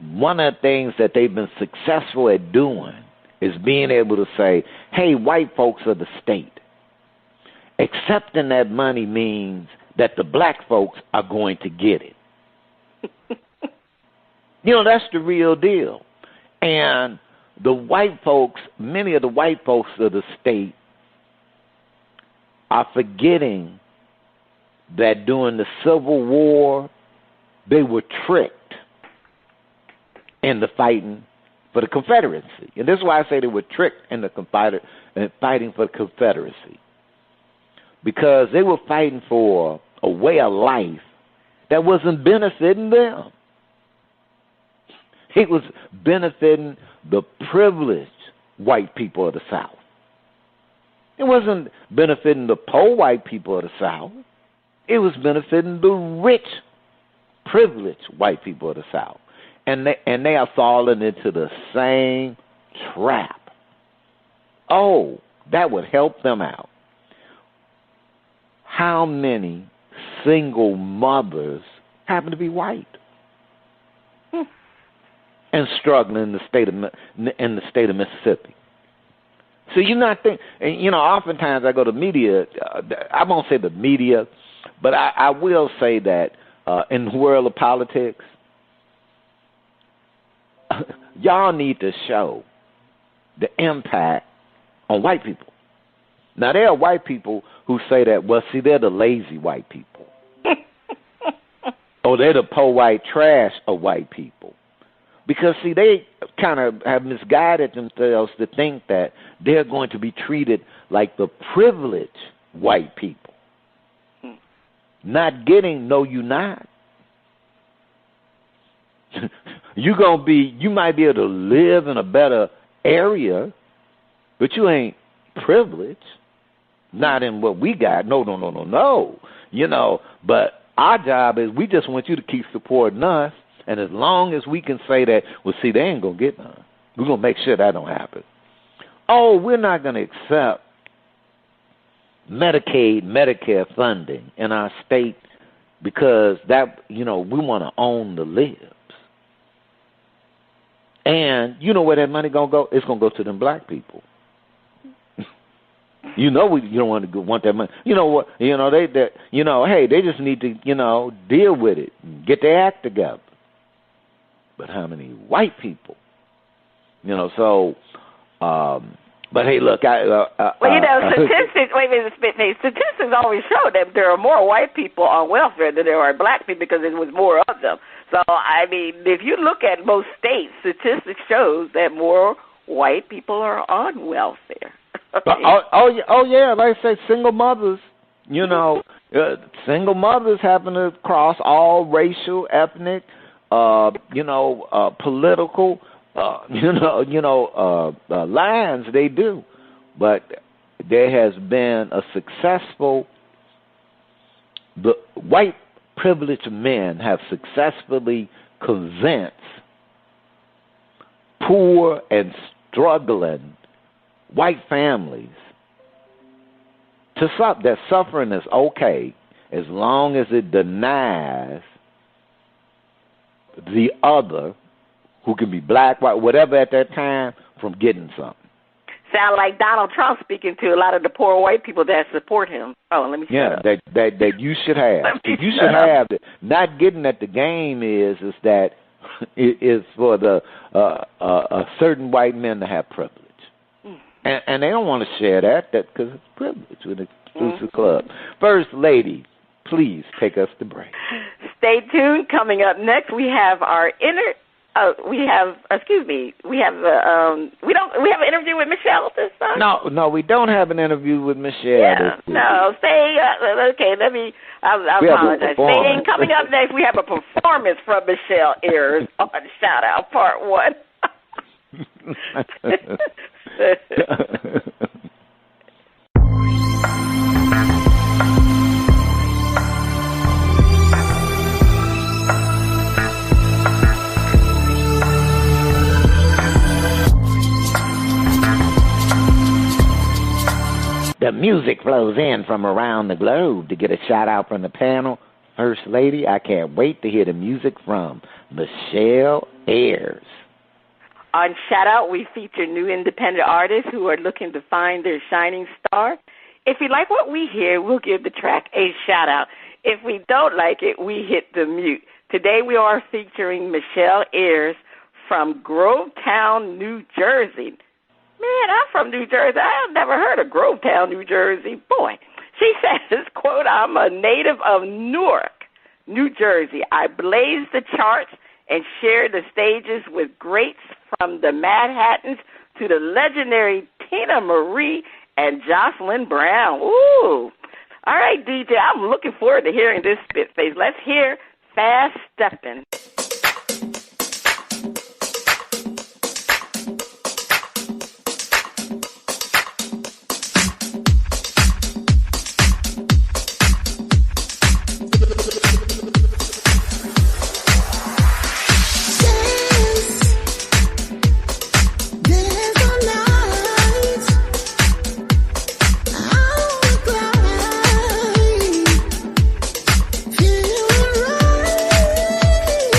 one of the things that they've been successful at doing is being able to say, hey, white folks are the state. accepting that money means that the black folks are going to get it. That's the real deal. And the white folks, many of the white folks of the state are forgetting that during the Civil War, they were tricked into fighting for the Confederacy. And this is why I say they were tricked into fighting for the Confederacy. Because they were fighting for a way of life that wasn't benefiting them. It was benefiting the privileged white people of the South. It wasn't benefiting the poor white people of the South. It was benefiting the rich, privileged white people of the South. And they are falling into the same trap. Oh, that would help them out. How many single mothers happen to be white and struggling in the state of Mississippi? So you're not thinking, oftentimes I go to media, I won't say the media, but I will say that in the world of politics, y'all need to show the impact on white people. Now, there are white people who say that, well, see, they're the lazy white people. Or they're the poor white trash of white people. Because, see, they kind of have misguided themselves to think that they're going to be treated like the privileged white people. Not getting, no, you're not. You might be able to live in a better area, but you ain't privileged. Not in what we got. No. But our job is we just want you to keep supporting us. And as long as we can say that, well, see, they ain't going to get none. We're going to make sure that don't happen. Oh, we're not going to accept Medicaid, Medicare funding in our state because that, we want to own the libs. And you know where that money going to go? It's going to go to them black people. You don't want that money. You know what? They just need to, deal with it, get their act together. But how many white people? But hey, look, statistics. Wait a minute, statistics always show that there are more white people on welfare than there are black people because there was more of them. So I mean, if you look at most states, statistics shows that more white people are on welfare. Yeah, like I say, single mothers. Single mothers happen to cross all racial, ethnic, political, lines. They do, but there has been a successful. The white privileged men have successfully convinced poor and struggling white families to that suffering is okay as long as it denies the other, who can be black, white, whatever at that time, from getting something. Sound like Donald Trump speaking to a lot of the poor white people that support him. Oh, let me shut up. that you should have. You should have it. Not getting at the game is that it is for the certain white men to have privilege. And they don't want to share that because it's privilege with an exclusive club. First Lady, please take us to break. Stay tuned. Coming up next, we have our we have an interview with Michelle this time. No, we don't have an interview with Michelle. Yeah, no, stay. Okay, let me. I apologize. Stay in. Coming up next, we have a performance from Michelle Ayers on Shout Out Part 1. The music flows in from around the globe to get a shout out from the panel. First Lady, I can't wait to hear the music from Michelle Ayers. On Shout Out, we feature new independent artists who are looking to find their shining star. If you like what we hear, we'll give the track a shout-out. If we don't like it, we hit the mute. Today we are featuring Michelle Ayers from Grovetown, New Jersey. Man, I'm from New Jersey. I've never heard of Grovetown, New Jersey. Boy, she says, quote, I'm a native of Newark, New Jersey. I blaze the charts and share the stages with greats from the Manhattans to the legendary Tina Marie and Jocelyn Brown. Ooh. All right, DJ, I'm looking forward to hearing this spit face. Let's hear Fast Steppin'. Feel right.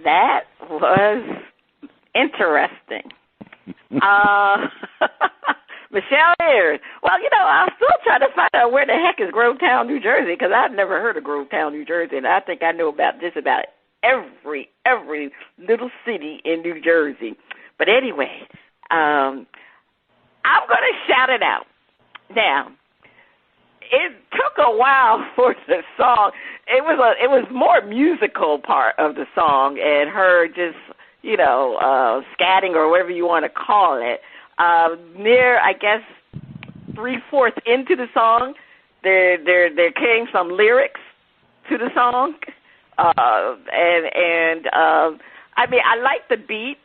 That was interesting. Michelle Ayers. Well, I'm still trying to find out where the heck is Grovetown, New Jersey, because I've never heard of Grovetown, New Jersey, and I think I know about just about every little city in New Jersey. But anyway, I'm going to shout it out. Now, it took a while for the song. It was more musical part of the song, and her just scatting or whatever you want to call it. Near, I guess, 3/4 into the song, there came some lyrics to the song, I like the beat.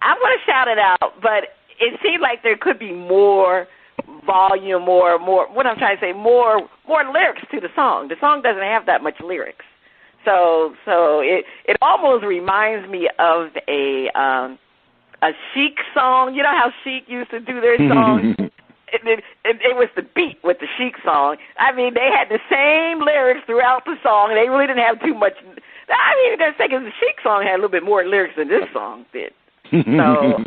I'm going to shout it out, but it seemed like there could be more volume, more. What I'm trying to say, more lyrics to the song. The song doesn't have that much lyrics, so it almost reminds me of a Chic song. You know how Chic used to do their songs. It was the beat with the Chic song. I mean, they had the same lyrics throughout the song, and they really didn't have too much. I mean, they're thinking the Chic song had a little bit more lyrics than this song did. So,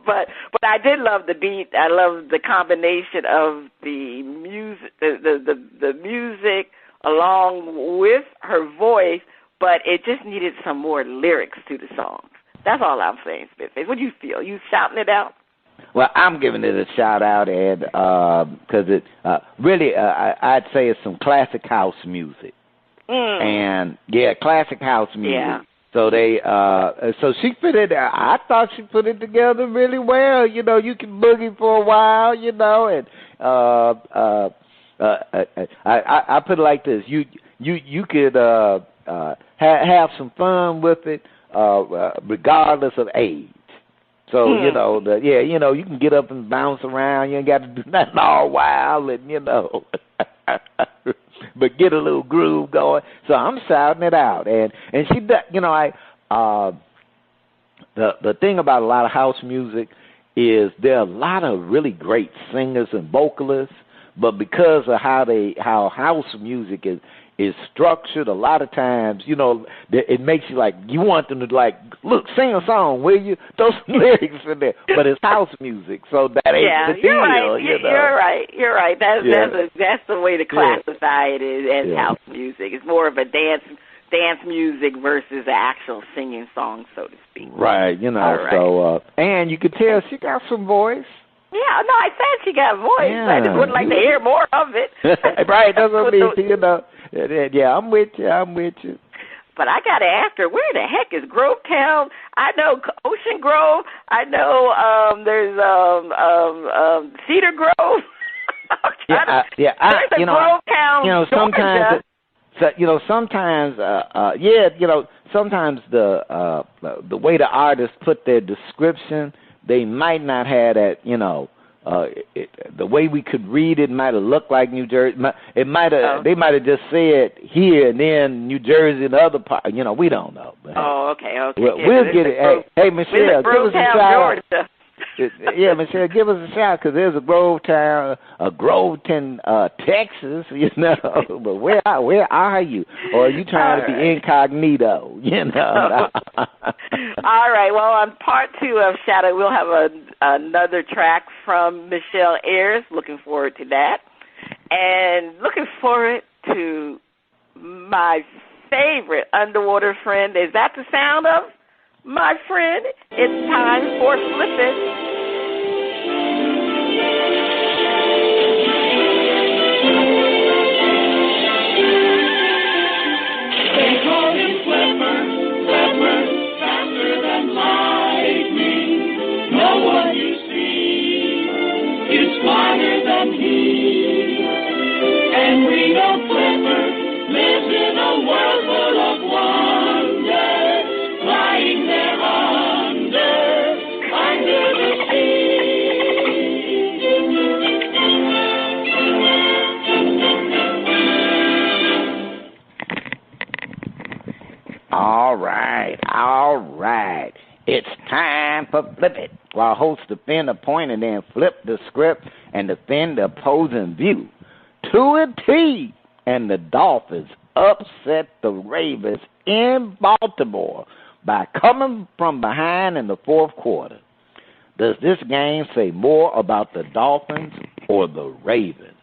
but I did love the beat. I love the combination of the music, the music along with her voice. But it just needed some more lyrics to the song. That's all I'm saying, Spitface. What do you feel? You shouting it out? Well, I'm giving it a shout out, Ed, because it really, I'd say it's some classic house music, and classic house music. Yeah. So so she put it. I thought she put it together really well. You can boogie for a while. And I put it like this: you could have some fun with it, regardless of age. So you can get up and bounce around. You ain't got to do nothing all wild, and but get a little groove going. So I'm shouting it out, and she, the thing about a lot of house music is there are a lot of really great singers and vocalists, but because of how house music is structured, a lot of times, it makes you you want them to look, sing a song, will you? Throw some lyrics in there. But it's house music, so that ain't the deal. You're right. That's the way to classify it as house music. It's more of a dance music versus the actual singing song, so to speak. Right, so, and you could tell she got some voice. Yeah, no, I said she got voice. Yeah. I just would like to hear more of it. Right, that's what I mean, Yeah, I'm with you. But I got to ask her, where the heck is Grovetown? I know Ocean Grove. I know there's Cedar Grove. There's a Grovetown, sometimes sometimes the way the artists put their description, they might not have that, the way we could read it might have looked like New Jersey. It might have. They might have just said here and then New Jersey and the other part. We don't know. But okay. We'll get it. Hey, Michelle, give us a shout. Yeah, Michelle, give us a shout because there's a Grovetown, Texas. But where are you? Or are you trying to be incognito? All right. Well, on part 2 of Shadow, we'll have another track from Michelle Ayers. Looking forward to that. And looking forward to my favorite underwater friend. Is that the sound of my friend? It's time for Flippin'. They call him Flipper, faster than lightning. No one you see is smarter than he. And we know Flipper lives in a world full of wonder, lying there under the sea. All right. It's time for Flip It, while hosts defend a point and then flip the script and defend the opposing view. to a T, and the Dolphins upset the Ravens in Baltimore by coming from behind in the fourth quarter. Does this game say more about the Dolphins or the Ravens?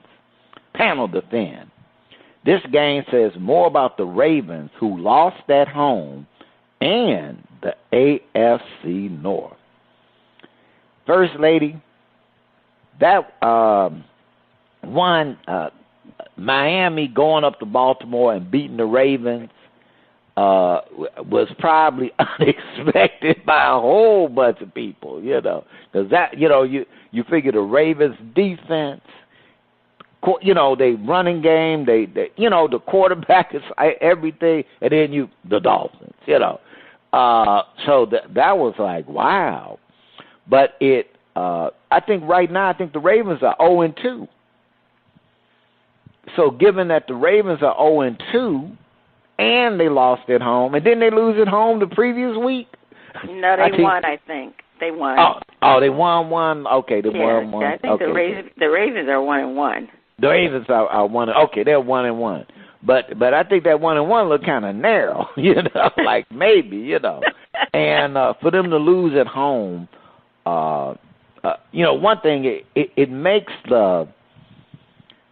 Panel defend. This game says more about the Ravens, who lost at home, and the AFC North. First Lady, that one, Miami going up to Baltimore and beating the Ravens was probably unexpected by a whole bunch of people, because that, you figure the Ravens defense, they running game, they the quarterback is everything, and then the Dolphins, so that was like, wow. But I think right now, the Ravens are 0-2. So given that the Ravens are 0-2, and they lost at home, and didn't they lose at home the previous week? No, they won, I think. They won. Oh, they won one? Okay, they won one. I think the Ravens are 1-1. The Ravens are 1. Okay, they're 1-1. But I think that 1-1 looked kind of narrow, like maybe, And for them to lose at home, one thing, it makes the,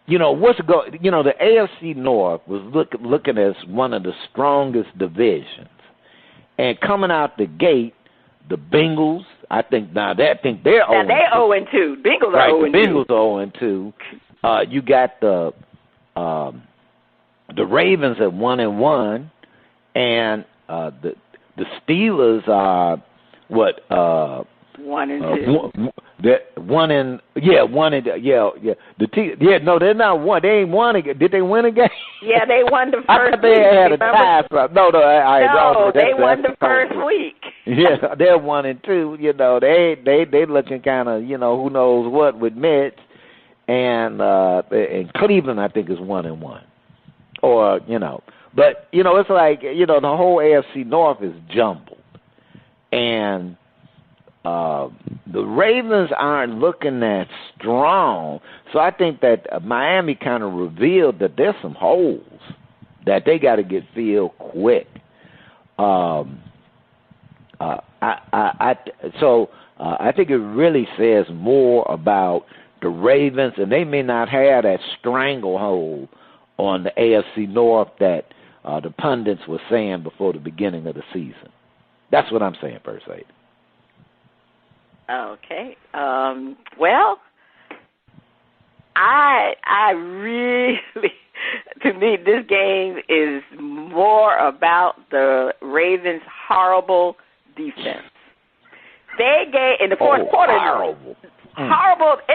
the AFC North was looking as one of the strongest divisions. And coming out the gate, the Bengals, I think they're 0-2. Bengals are 0-2. The Bengals are 0-2. You got the Ravens at 1-1, and the Steelers are what? 1-2. They're not one. They ain't won again. Did they win again? Yeah, they won the first I thought they had a tie. They won the first week. Yeah, they're 1-2. They looking kind of who knows what with Mets, and Cleveland I think is 1-1, or but it's like the whole AFC North is jumbled, and the Ravens aren't looking that strong. So I think that Miami kind of revealed that there's some holes that they got to get filled quick. I think it really says more about the Ravens, and they may not have that stranglehold on the AFC North that the pundits were saying before the beginning of the season. That's what I'm saying, First Lady. Okay. Well, I really, to me, this game is more about the Ravens' horrible defense. They gave, in the fourth quarter, horrible. In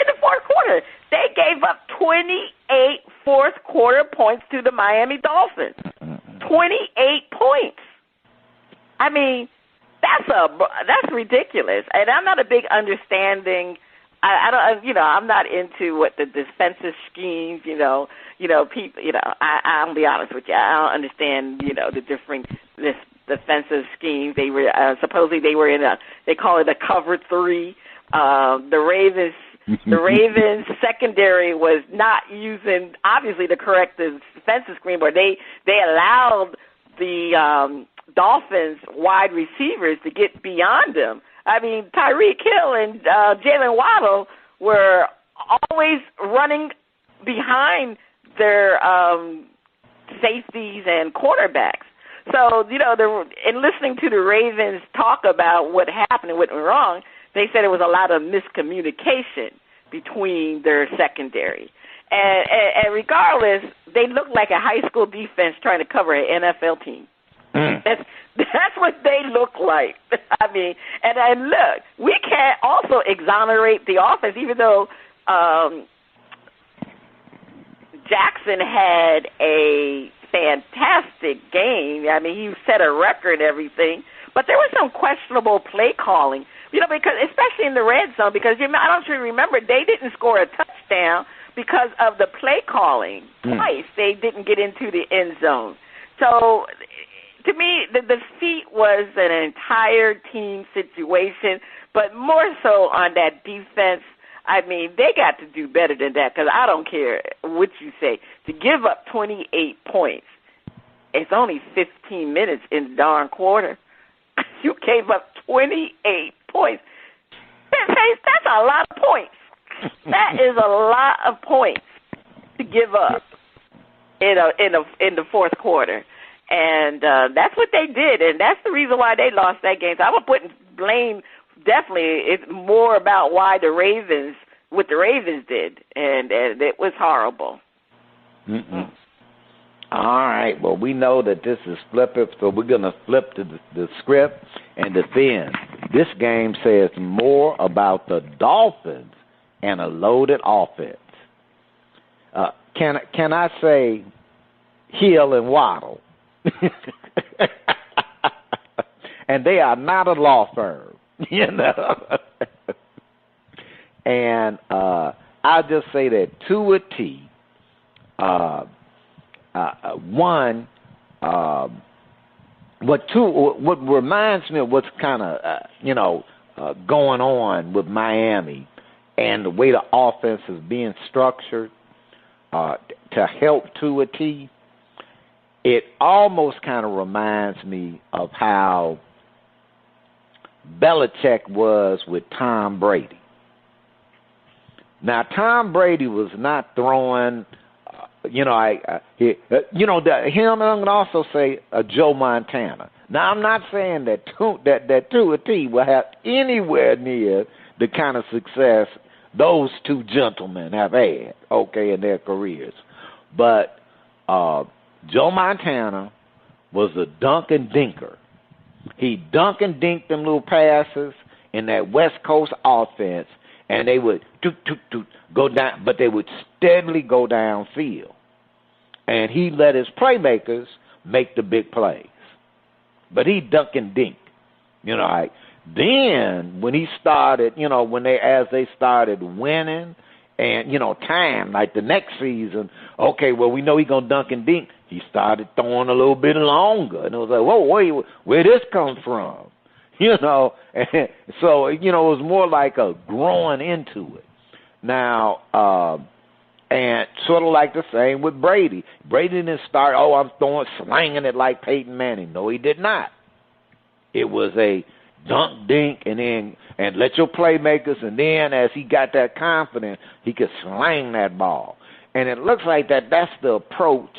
the fourth quarter, they gave up 28 fourth quarter points to the Miami Dolphins. 28 points. I mean, that's ridiculous, and I'm not a big understanding. I don't, I'm not into what the defensive schemes, people. I'll be honest with you. I don't understand, the different defensive schemes. They were supposedly they were in they call it a cover 3. The Ravens secondary was not using obviously the correct defensive scheme, where they allowed the Dolphins wide receivers to get beyond them. I mean, Tyreek Hill and Jalen Waddle were always running behind their safeties and quarterbacks. So, in listening to the Ravens talk about what happened and what went wrong, they said it was a lot of miscommunication between their secondary. And regardless, they looked like a high school defense trying to cover an NFL team. That's what they look like. I mean, and look, we can't also exonerate the offense, even though Jackson had a fantastic game. I mean, he set a record and everything, but there was some questionable play calling, because especially in the red zone, because I don't sure remember, they didn't score a touchdown because of the play calling twice. They didn't get into the end zone. So to me, the defeat was an entire team situation, but more so on that defense. I mean, they got to do better than that because I don't care what you say. To give up 28 points, it's only 15 minutes in the darn quarter. You gave up 28 points. That's a lot of points. That is a lot of points to give up in the fourth quarter. And that's what they did, and that's the reason why they lost that game. So I would put blame definitely. It's more about why what the Ravens did, and it was horrible. Mm-mm. All right. Well, we know that this is flipper, so we're going to flip to the script and defend. This game says more about the Dolphins and a loaded offense. Can I say heel and waddle? And they are not a law firm, you know. And I'll just say that to a T. One, what reminds me of what's kind of going on with Miami and the way the offense is being structured to help to a T. It almost kind of reminds me of how Belichick was with Tom Brady. Now, Tom Brady was not throwing, him, and I'm going to also say Joe Montana. Now, I'm not saying that Tua T will have anywhere near the kind of success those two gentlemen have had, in their careers. But Joe Montana was a dunk and dinker. He dunk and dinked them little passes in that West Coast offense, and they would go down, but they would steadily go downfield. And he let his playmakers make the big plays. But he dunk and dink. Then when he started, as they started winning, and, time, like the next season, we know he's going to dunk and dink. He started throwing a little bit longer. And it was like, whoa, wait, where this come from? And so, it was more like a growing into it. Now, and sort of like the same with Brady. Brady didn't start, I'm slanging it like Peyton Manning. No, he did not. It was a dunk, dink, and let your playmakers, and then as he got that confidence, he could slang that ball. And it looks like that's the approach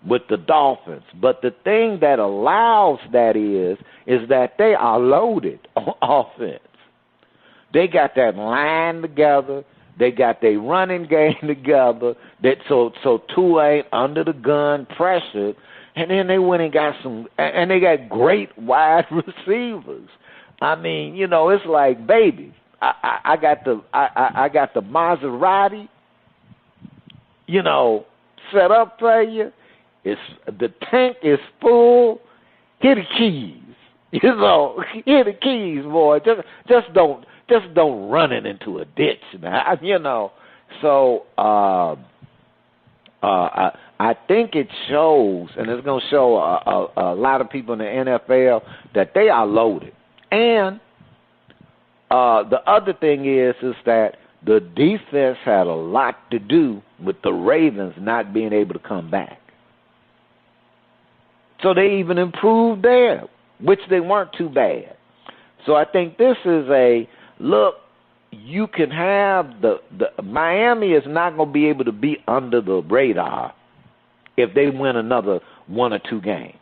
with the Dolphins. But the thing that allows that is that they are loaded on offense. They got that line together. They got their running game together. So Tua ain't under the gun, pressured. And then they went and got and they got great wide receivers. I mean, it's like, baby, I got the Maserati, set up for you. The tank is full. Here the keys. Here the keys, boy. Just don't run it into a ditch, now. So I think it shows, and it's going to show a lot of people in the NFL that they are loaded. And the other thing is that the defense had a lot to do with the Ravens not being able to come back. So they even improved there, which they weren't too bad. So I think this is look, you can have the Miami is not going to be able to be under the radar if they win another 1 or 2 games.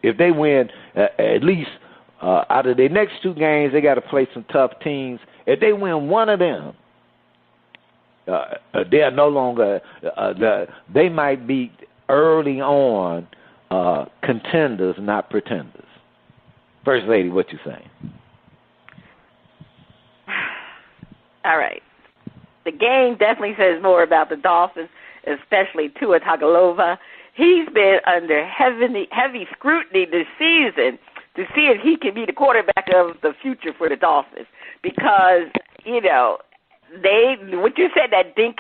If they win at least out of their next 2 games, they got to play some tough teams. If they win one of them, they're no longer they might be early on contenders, not pretenders. First Lady, what you saying? All right. The game definitely says more about the Dolphins, especially Tua Tagovailoa. He's been under heavy scrutiny this season to see if he can be the quarterback of the future for the Dolphins because, what you said, that dink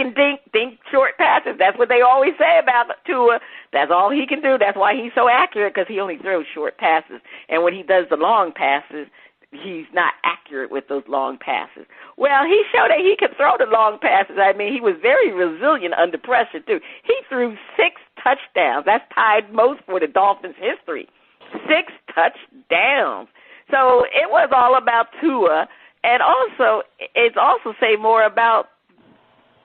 short passes, that's what they always say about Tua. That's all he can do. That's why he's so accurate, because he only throws short passes. And when he does the long passes, he's not accurate with those long passes. Well, he showed that he could throw the long passes. I mean, he was very resilient under pressure, too. He threw 6 touchdowns. That's tied most for the Dolphins' history. 6 touchdowns. So it was all about Tua. And also, it's also say more about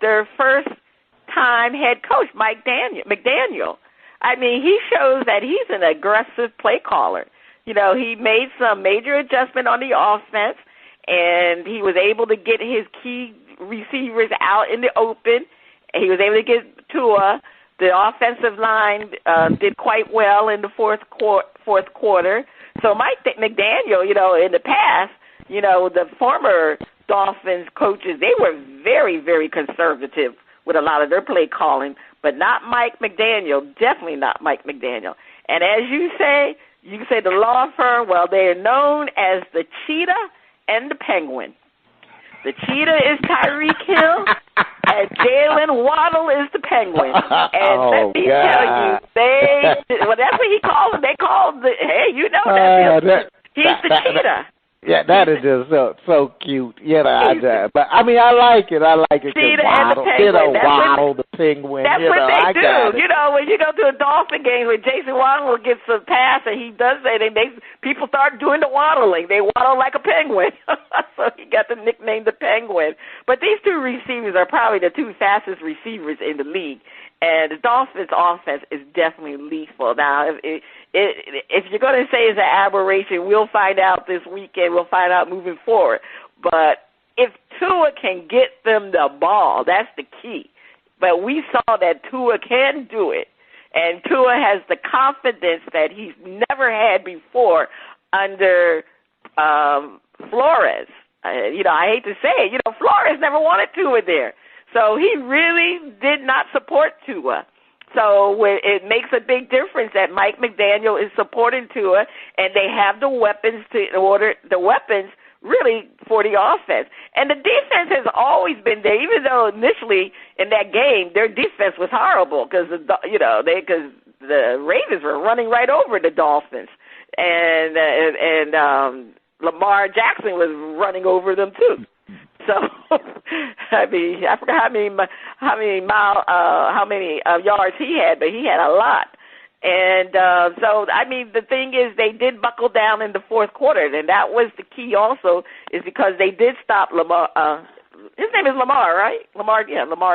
their first-time head coach, Mike McDaniel. I mean, he shows that he's an aggressive play caller. You know, he made some major adjustment on the offense, and he was able to get his key receivers out in the open. He was able to get Tua. The offensive line did quite well in the fourth quarter. So Mike McDaniel, you know, in the past, you know, the former Dolphins coaches, they were very, very conservative with a lot of their play calling, but not Mike McDaniel, definitely not Mike McDaniel. And as you can say the law firm, well, they're known as the Cheetah and the Penguin. The Cheetah is Tyreek Hill, and Jalen Waddle is the Penguin. And let me tell you, that's what he called them. They called he's the Cheetah. Yeah, that is just so cute. You know, but I mean, I like it. Cheetah and the Penguin. Waddle, the Penguin. That's what they do. You know, when you go to a Dolphin game where Jason Waddle gets a pass and he does that, and people start doing the waddling. They waddle like a penguin. So he got the nickname the Penguin. But these 2 receivers are probably the 2 fastest receivers in the league. And the Dolphins' offense is definitely lethal. Now, if you're going to say it's an aberration, we'll find out this weekend. We'll find out moving forward. But if Tua can get them the ball, that's the key. But we saw that Tua can do it. And Tua has the confidence that he's never had before under Flores. I hate to say it. Flores never wanted Tua there. So he really did not support Tua. So it makes a big difference that Mike McDaniel is supporting Tua, and they have the weapons really for the offense. And the defense has always been there, even though initially in that game their defense was horrible because the Ravens were running right over the Dolphins, and Lamar Jackson was running over them too. So, I mean, I forgot how many yards he had, but he had a lot. And so, I mean, the thing is, they did buckle down in the fourth quarter, and that was the key. Also, is because they did stop Lamar. His name is Lamar, right? Lamar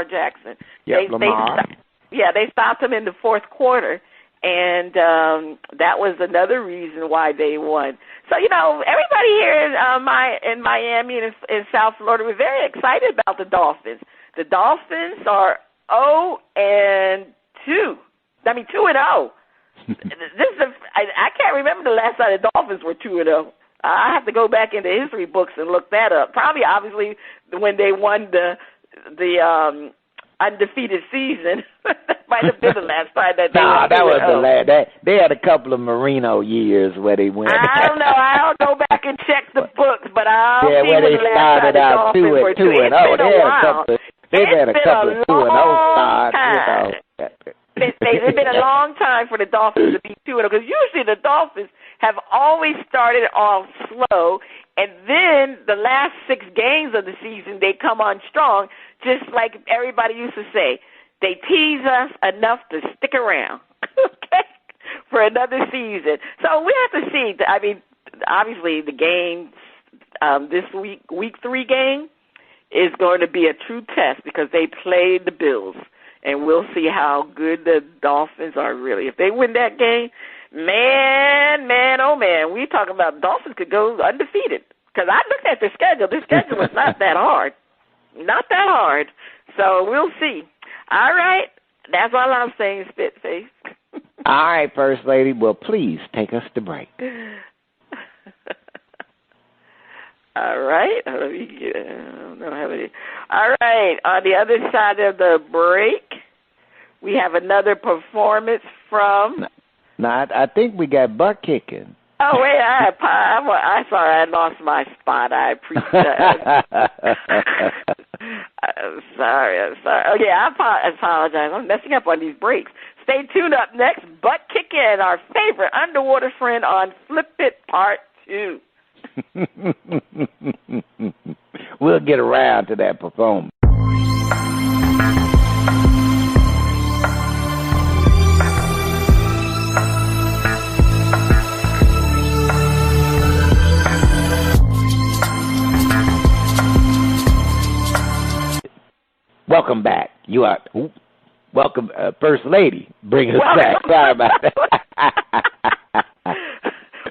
Jackson. Yeah, Lamar. They stopped him in the fourth quarter, and that was another reason why they won. So, everybody here in Miami and in South Florida, we're very excited about the Dolphins. The Dolphins are 0-2. I mean, 2-0. I can't remember the last time the Dolphins were 2-0. I have to go back into history books and look that up. Probably, obviously, when they won the undefeated season. That might have been the last time that they were 2-0. That was the last. They had a couple of Marino years where they went. I don't know. I'll go back and check the books, but I'll see where when they the last started time out the Dolphins were 2-0. They've had a couple of 2-0 starts. It's been a long time for the Dolphins to be 2-0 because usually the Dolphins have always started off slow, and then the last 6 games of the season they come on strong, just like everybody used to say. They tease us enough to stick around, okay, for another season. So we have to see. I mean, obviously the game this week 3 game, is going to be a true test because they played the Bills. And we'll see how good the Dolphins are really. If they win that game, man, oh man, we talking about Dolphins could go undefeated. Because I looked at their schedule. Their schedule was not that hard. Not that hard. So we'll see. All right. That's all I'm saying, Spitface. All right, First Lady. Well, please take us to break. All right. All right. On the other side of the break, we have another performance from. No, I think we got butt kicking. Oh wait, I'm sorry, I lost my spot. I appreciate. I'm sorry. Oh yeah, I apologize. I'm messing up on these breaks. Stay tuned. Up next, butt kicking, our favorite underwater friend on Flip It Part 2. We'll get around to that performance. Welcome back. You are welcome, First Lady. Bring us back. Sorry about that.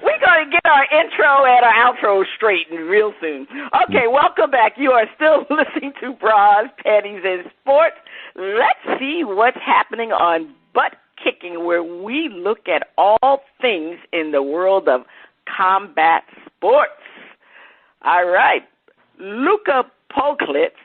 We're going to get our intro and our outro straightened real soon. Okay, welcome back. You are still listening to Bras, Panties, and Sports. Let's see what's happening on Butt Kicking, where we look at all things in the world of combat sports. All right. Luca Polklit's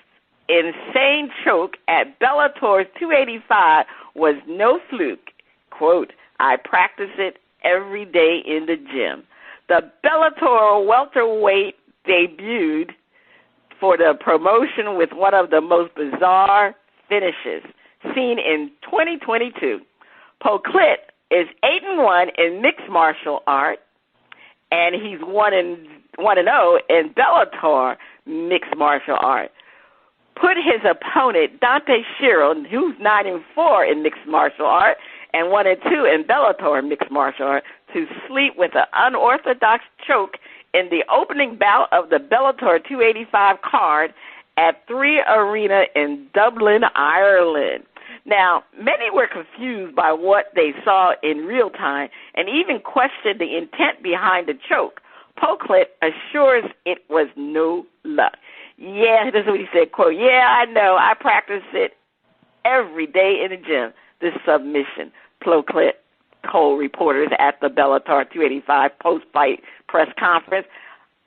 insane choke at Bellator's 285 was no fluke. Quote, I practice it every day in the gym. The Bellator welterweight debuted for the promotion with one of the most bizarre finishes seen in 2022. Polklit is 8-1 in mixed martial art, and he's 1-0 in Bellator mixed martial art. Put his opponent, Dante Cheryl, who's 9-4 in mixed martial art and 1-2 in Bellator mixed martial art, to sleep with an unorthodox choke in the opening bout of the Bellator 285 card at 3 Arena in Dublin, Ireland. Now, many were confused by what they saw in real time and even questioned the intent behind the choke. Polklit assures it was no luck. Yeah, this is what he said, quote, yeah, I know. I practice it every day in the gym, this submission. Polklit told reporters at the Bellator 285 post-fight press conference.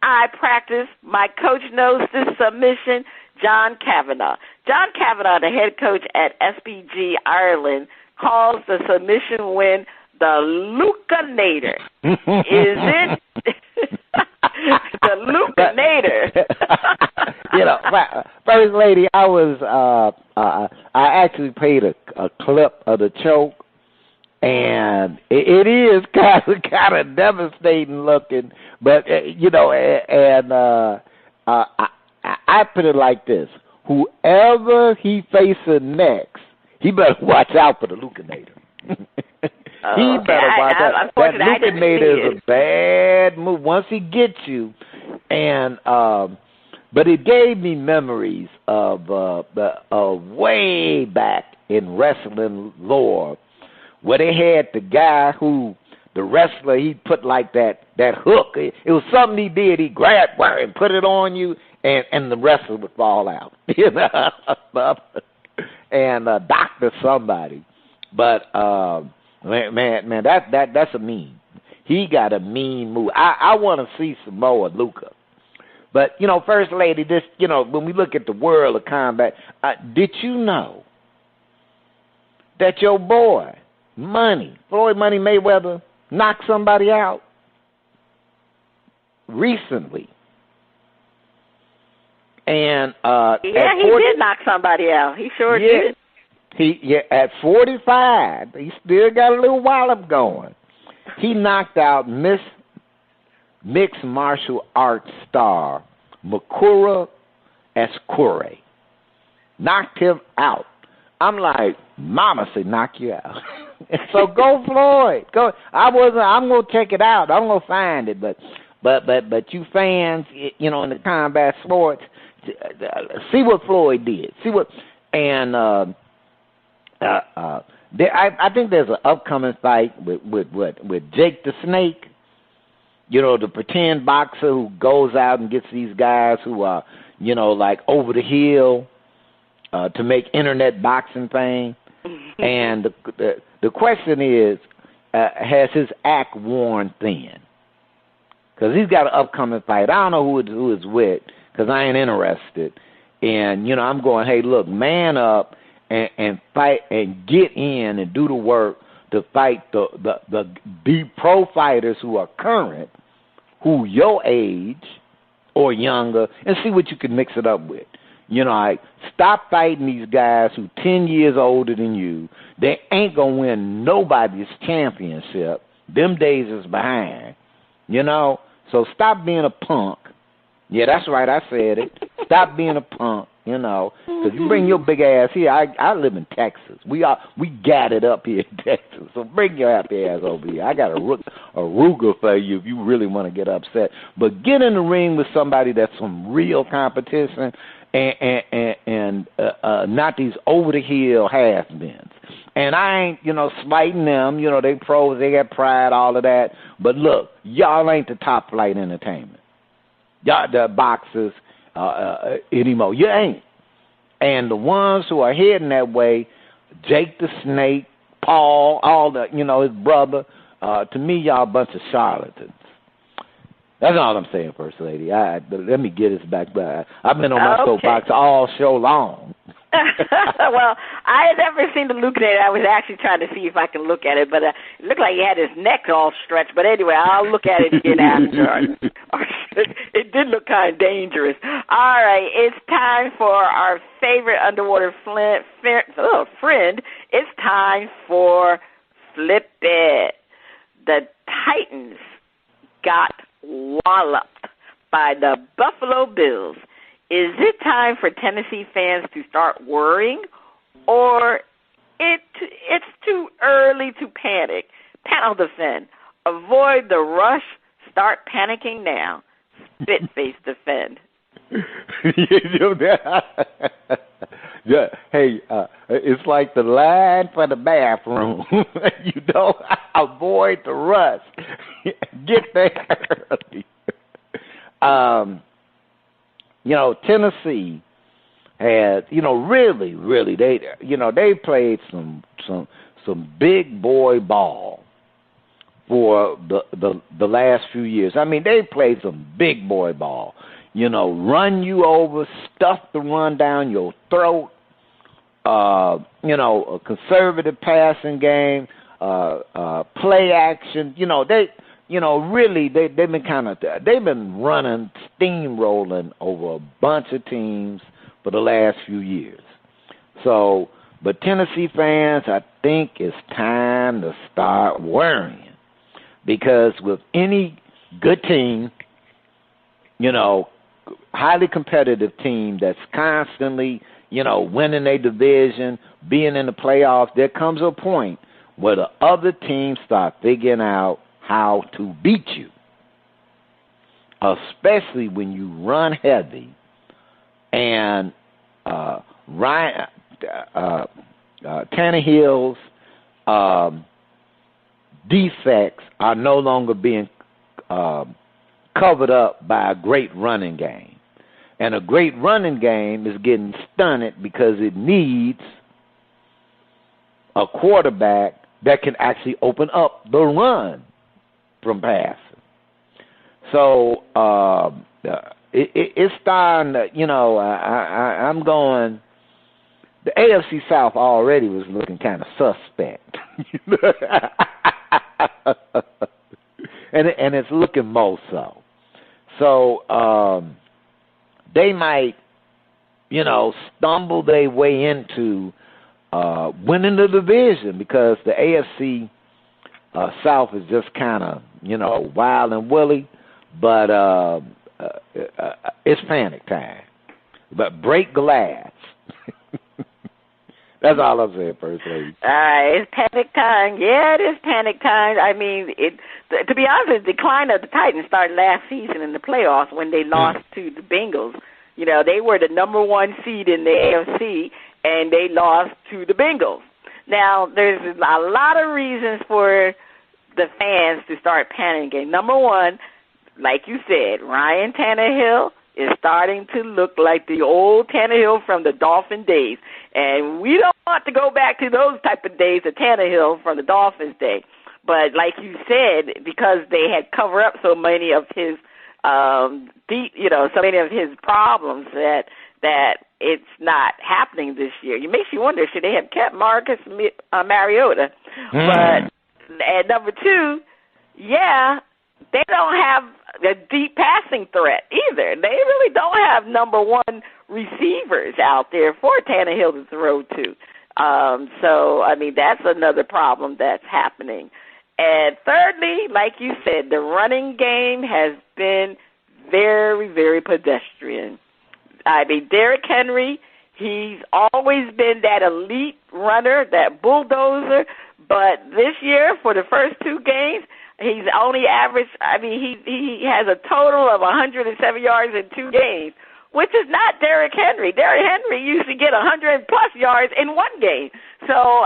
I practice. My coach knows this submission, John Kavanagh. John Kavanagh, the head coach at SPG Ireland, calls the submission win the Lucanator. Is it? The Lucanator. You know, First Lady, I actually played a clip of the choke, and it is kind of devastating looking. But you know, and I put it like this: whoever he facing next, he better watch out for the Lucanator. He better watch out. That Lucanator is a bad move once he gets you, and but it gave me memories of way back in wrestling lore, where they had the guy who, the wrestler, he put like that hook. It was something he did. He grabbed one and put it on you, and the wrestler would fall out. You know, and doctor somebody. But man, that's a mean. He got a mean move. I want to see some more of Luca. But, you know, First Lady, this, you know, when we look at the world of combat, did you know that your boy, Floyd Money Mayweather, knocked somebody out recently? And he did knock somebody out. He sure did. At 45, he still got a little wallop going. He knocked out mixed martial arts star Makura Escure. Knocked him out. I'm like, Mama said knock you out. So go Floyd. Go. I'm gonna check it out. I'm gonna find it. But you fans, you know, in the combat sports, see what Floyd did. See what and I think there's an upcoming fight with Jake the Snake. You know, the pretend boxer who goes out and gets these guys who are, you know, like over the hill to make internet boxing fame. And the question is, has his act worn thin? Because he's got an upcoming fight. I don't know who it's with, because I ain't interested. And, you know, I'm going, hey, look, man up and fight and get in and do the work to fight the pro fighters who are current, who your age or younger, and see what you can mix it up with. You know, like, stop fighting these guys who 10 years older than you. They ain't going to win nobody's championship. Them days is behind, you know. So stop being a punk. Yeah, that's right. I said it. Stop being a punk. You know, because you bring your big ass here. I live in Texas. We got it up here in Texas. So bring your happy ass over here. I got a Ruger for you if you really want to get upset. But get in the ring with somebody that's some real competition and not these over the hill has-beens. And I ain't, slighting them. They pros, they got pride, all of that. But look, y'all ain't the top flight entertainment. Y'all the boxers anymore. You ain't. And the ones who are heading that way, Jake the Snake, Paul, all the, his brother, to me, y'all a bunch of charlatans. That's all I'm saying, First Lady. Let me get this back. I've been on my soapbox all show long. Well, I had never seen the Lucanator. I was actually trying to see if I can look at it, but it looked like he had his neck all stretched. But anyway, I'll look at it again after. It did look kind of dangerous. All right, it's time for our favorite underwater friend. It's time for Flip It. The Titans got walloped by the Buffalo Bills. Is it time for Tennessee fans to start worrying, or it's too early to panic? Panel defend. Avoid the rush. Start panicking now. Spit-face defend. Yeah. Hey, it's like the line for the bathroom. Avoid the rush. Get there early. Tennessee had, really, they played some big boy ball for the last few years. I mean, they played some big boy ball. Run you over, stuff the run down your throat. A conservative passing game, play action. They've been running, steamrolling over a bunch of teams for the last few years. So, but Tennessee fans, I think it's time to start worrying, because with any good team, highly competitive team that's constantly, winning a division, being in the playoffs, there comes a point where the other teams start figuring out how to beat you, especially when you run heavy and Tannehill's defects are no longer being covered up by a great running game. And a great running game is getting stunted because it needs a quarterback that can actually open up the run from passing. So it's starting to, I'm going, the AFC South already was looking kind of suspect. and it's looking more so. So they might, stumble their way into winning the division, because the AFC South is just kind of, wild and woolly, but it's panic time. But break glass. That's all I'm saying, First Lady. It's panic time. Yeah, it is panic time. I mean, to be honest, the decline of the Titans started last season in the playoffs when they lost to the Bengals. They were the number one seed in the AFC, and they lost to the Bengals. Now, there's a lot of reasons for the fans to start panicking. Number one, like you said, Ryan Tannehill is starting to look like the old Tannehill from the Dolphin days. And we don't want to go back to those type of days of Tannehill from the Dolphins day. But like you said, because they had covered up so many of his, so many of his problems that it's not happening this year. It makes you wonder, should they have kept Marcus Mariota? But at number two, they don't have a deep passing threat either. They really don't have number one receivers out there for Tannehill to throw to. So, I mean, that's another problem that's happening. And thirdly, like you said, the running game has been very, very pedestrian. I mean, Derrick Henry, he's always been that elite runner, that bulldozer, but this year, for the first 2 games, he's only averaged, he has a total of 107 yards in 2 games, which is not Derrick Henry. Derrick Henry used to get 100-plus yards in 1 game. So,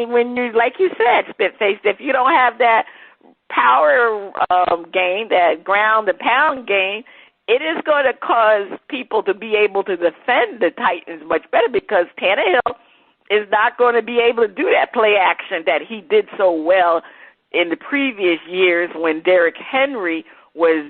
when you, like you said, Spitface, if you don't have that power game, that ground-and-pound game, it is going to cause people to be able to defend the Titans much better because Tannehill is not going to be able to do that play action that he did so well in the previous years when Derrick Henry was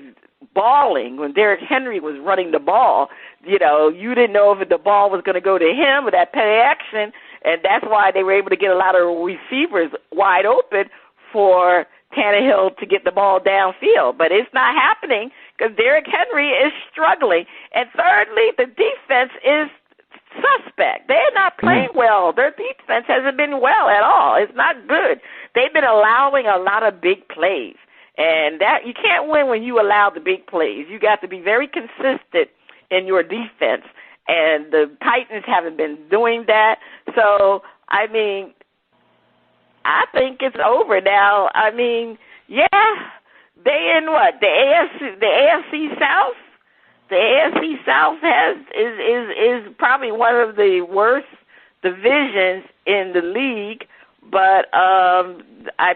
balling, when Derrick Henry was running the ball. You didn't know if the ball was going to go to him or that play action, and that's why they were able to get a lot of receivers wide open for Tannehill to get the ball downfield. But it's not happening because Derrick Henry is struggling. And thirdly, the defense is suspect. They're not playing well. Their defense hasn't been well at all. It's not good. They've been allowing a lot of big plays. And that you can't win when you allow the big plays. You got to be very consistent in your defense. And the Titans haven't been doing that. So, I think it's over now. They in what? The AFC South? The AFC South is probably one of the worst divisions in the league. But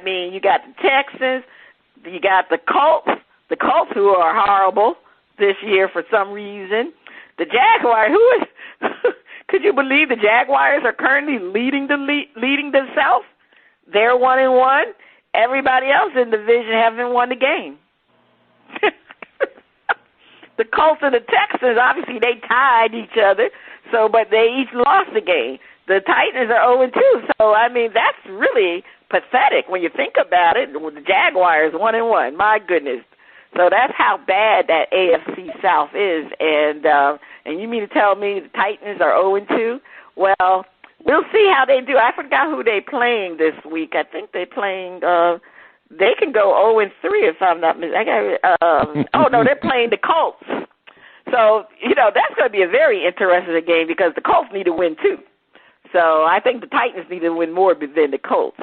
you got the Texans, you got the Colts who are horrible this year for some reason. The Jaguars, could you believe the Jaguars are currently leading the South? They're 1-1. Everybody else in the division haven't won the game. The Colts and the Texans, obviously, they tied each other, but they each lost the game. The Titans are 0-2, so, that's really pathetic when you think about it. The Jaguars 1-1, my goodness. So that's how bad that AFC South is. And you mean to tell me the Titans are 0-2? Well, we'll see how they do. I forgot who they're playing this week. I think they're playing they can go 0-3 if I'm not mistaken. They're playing the Colts. So, that's going to be a very interesting game because the Colts need to win too. So I think the Titans need to win more than the Colts.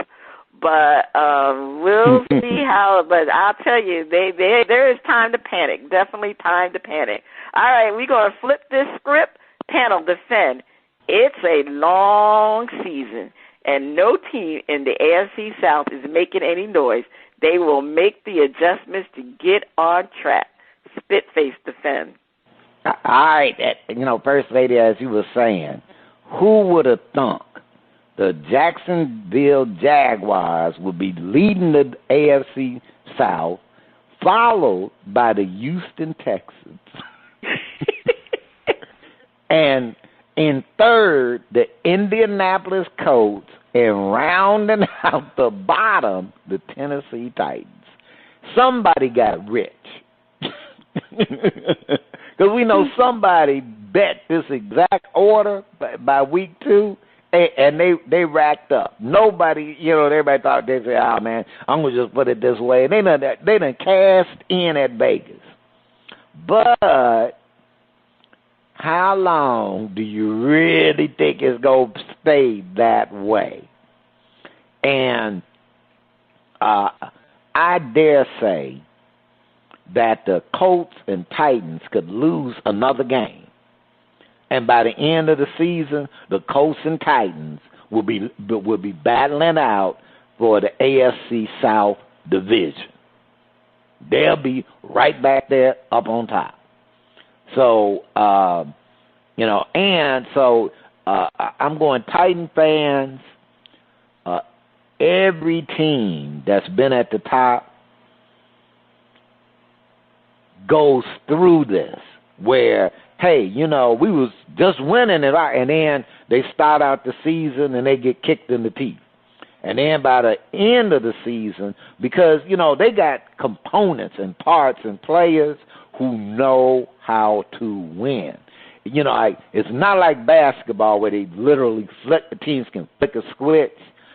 But we'll see how. But I'll tell you, there is time to panic. Definitely time to panic. All right, we're going to flip this script. Panel, defend. It's a long season, and no team in the AFC South is making any noise. They will make the adjustments to get on track. Spitface, defend. All right, First Lady, as you were saying, who would have thunk the Jacksonville Jaguars would be leading the AFC South, followed by the Houston Texans. And in third, the Indianapolis Colts, and rounding out the bottom, the Tennessee Titans. Somebody got rich. Because we know somebody bet this exact order by week 2, and they racked up. Nobody, everybody thought, they said, oh, man, I'm going to just put it this way. And they done cast in at Vegas. But how long do you really think it's going to stay that way? And I dare say that the Colts and Titans could lose another game. And by the end of the season, the Colts and Titans will be battling out for the AFC South division. They'll be right back there up on top. So, I'm going Titan fans. Every team that's been at the top goes through this where, hey, we was just winning it, and then they start out the season and they get kicked in the teeth. And then by the end of the season, because, they got components and parts and players who know how to win. It's not like basketball where they literally teams can flick a switch.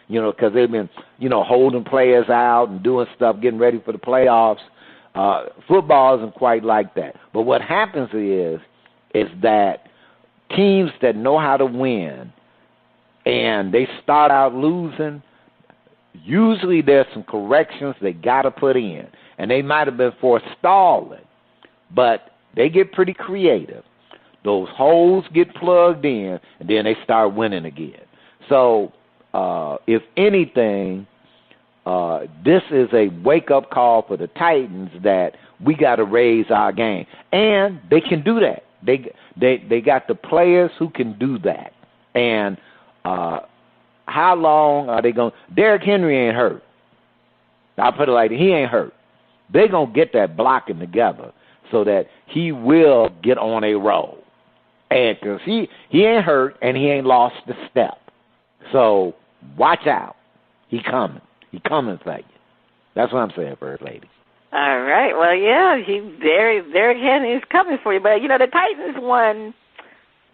because they've been, holding players out and doing stuff, getting ready for the playoffs. Football isn't quite like that. But what happens is that teams that know how to win and they start out losing, usually there's some corrections they got to put in. And they might have been forestalling, but they get pretty creative. Those holes get plugged in, and then they start winning again. So, if anything, this is a wake-up call for the Titans that we got to raise our game. And they can do that. They got the players who can do that. And how long are they going to – Derrick Henry ain't hurt. I'll put it like that. He ain't hurt. They're going to get that blocking together so that he will get on a roll. And because he ain't hurt and he ain't lost the step. So watch out. He coming. He coming for you. That's what I'm saying, First Lady. All right. Well, yeah, Derrick Henry is coming for you. But, the Titans won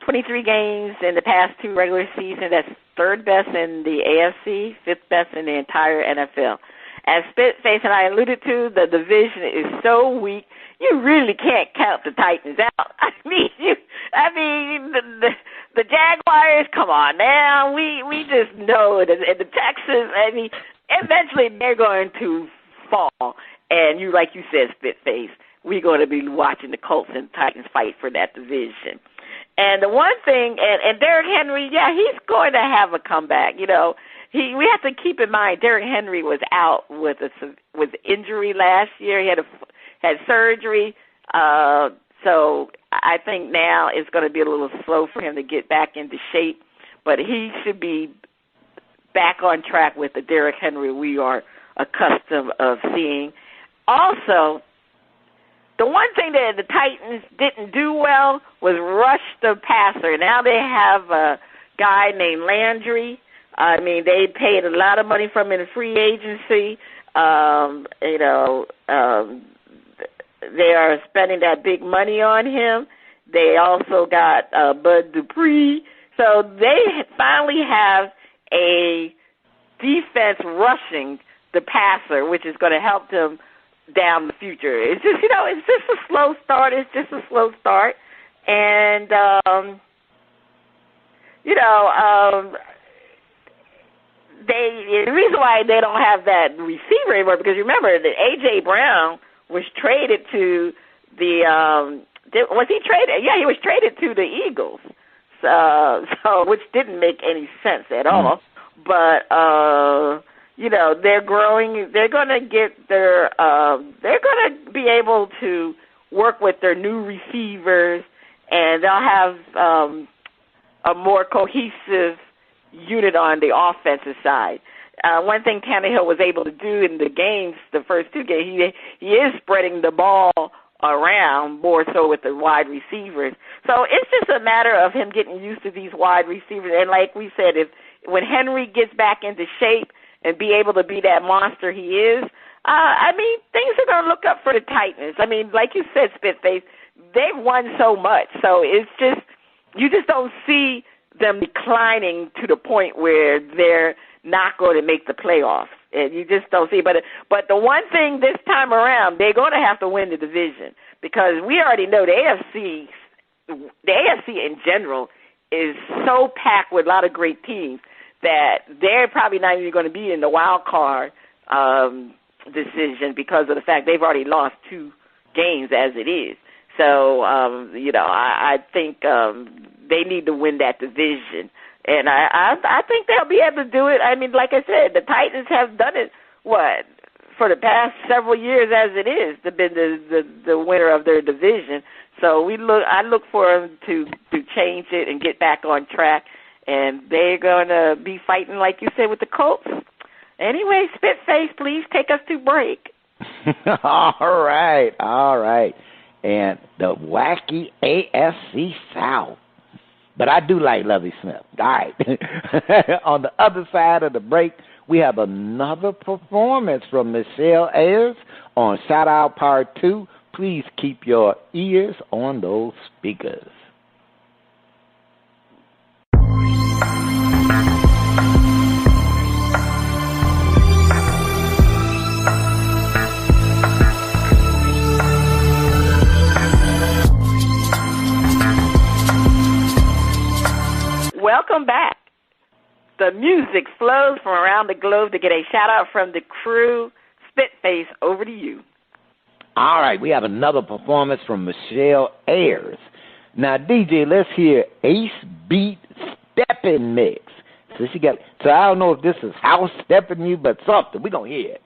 23 games in the past 2 regular seasons. That's third best in the AFC, fifth best in the entire NFL. As Spitface and I alluded to, the division is so weak, you really can't count the Titans out. I mean, the Jaguars, come on now. We just know it. And the Texans, eventually they're going to fall. And like you said, Spitface, we're going to be watching the Colts and Titans fight for that division. And the one thing, and Derrick Henry, yeah, he's going to have a comeback. We have to keep in mind Derrick Henry was out with injury last year. He had surgery. So I think now it's going to be a little slow for him to get back into shape. But he should be back on track with the Derrick Henry we are accustomed of seeing. Also, the one thing that the Titans didn't do well was rush the passer. Now they have a guy named Landry. They paid a lot of money from him in free agency. They are spending that big money on him. They also got Bud Dupree. So they finally have a defense rushing the passer, which is going to help them down the future. It's just, it's just a slow start. And, the reason why they don't have that receiver anymore, because remember that A.J. Brown was traded to was he traded? Yeah, he was traded to the Eagles. So which didn't make any sense at all. But, they're growing. They're going to they're going to be able to work with their new receivers, and they'll have a more cohesive unit on the offensive side. One thing Tannehill was able to do in the games, the first 2 games, he is spreading the ball around more so with the wide receivers. So it's just a matter of him getting used to these wide receivers. And like we said, when Henry gets back into shape and be able to be that monster he is, things are going to look up for the Titans. Like you said, Spitface, they've won so much. So it's just, you just don't see them declining to the point where they're not going to make the playoffs. And you just don't see. But the one thing this time around, they're going to have to win the division, because we already know the AFC in general is so packed with a lot of great teams that they're probably not even going to be in the wild card decision because of the fact they've already lost 2 games as it is. So, I think they need to win that division. And I think they'll be able to do it. Like I said, the Titans have done it, for the past several years as it is, to be the winner of their division. So I look for them to change it and get back on track. And they're going to be fighting, like you said, with the Colts. Anyway, Spitface, please take us to break. All right. And the wacky AFC South. But I do like Lovie Smith. All right. On the other side of the break, we have another performance from Michelle Ayers on Shout Out Part 2. Please keep your ears on those speakers. the music flows from around the globe to get a shout-out from the crew. Spitface, over to you. All right, we have another performance from Michelle Ayers. Now, DJ, let's hear Ace Beat Steppin' Mix. So I don't know if this is house stepping you, but something. We're going to hear it.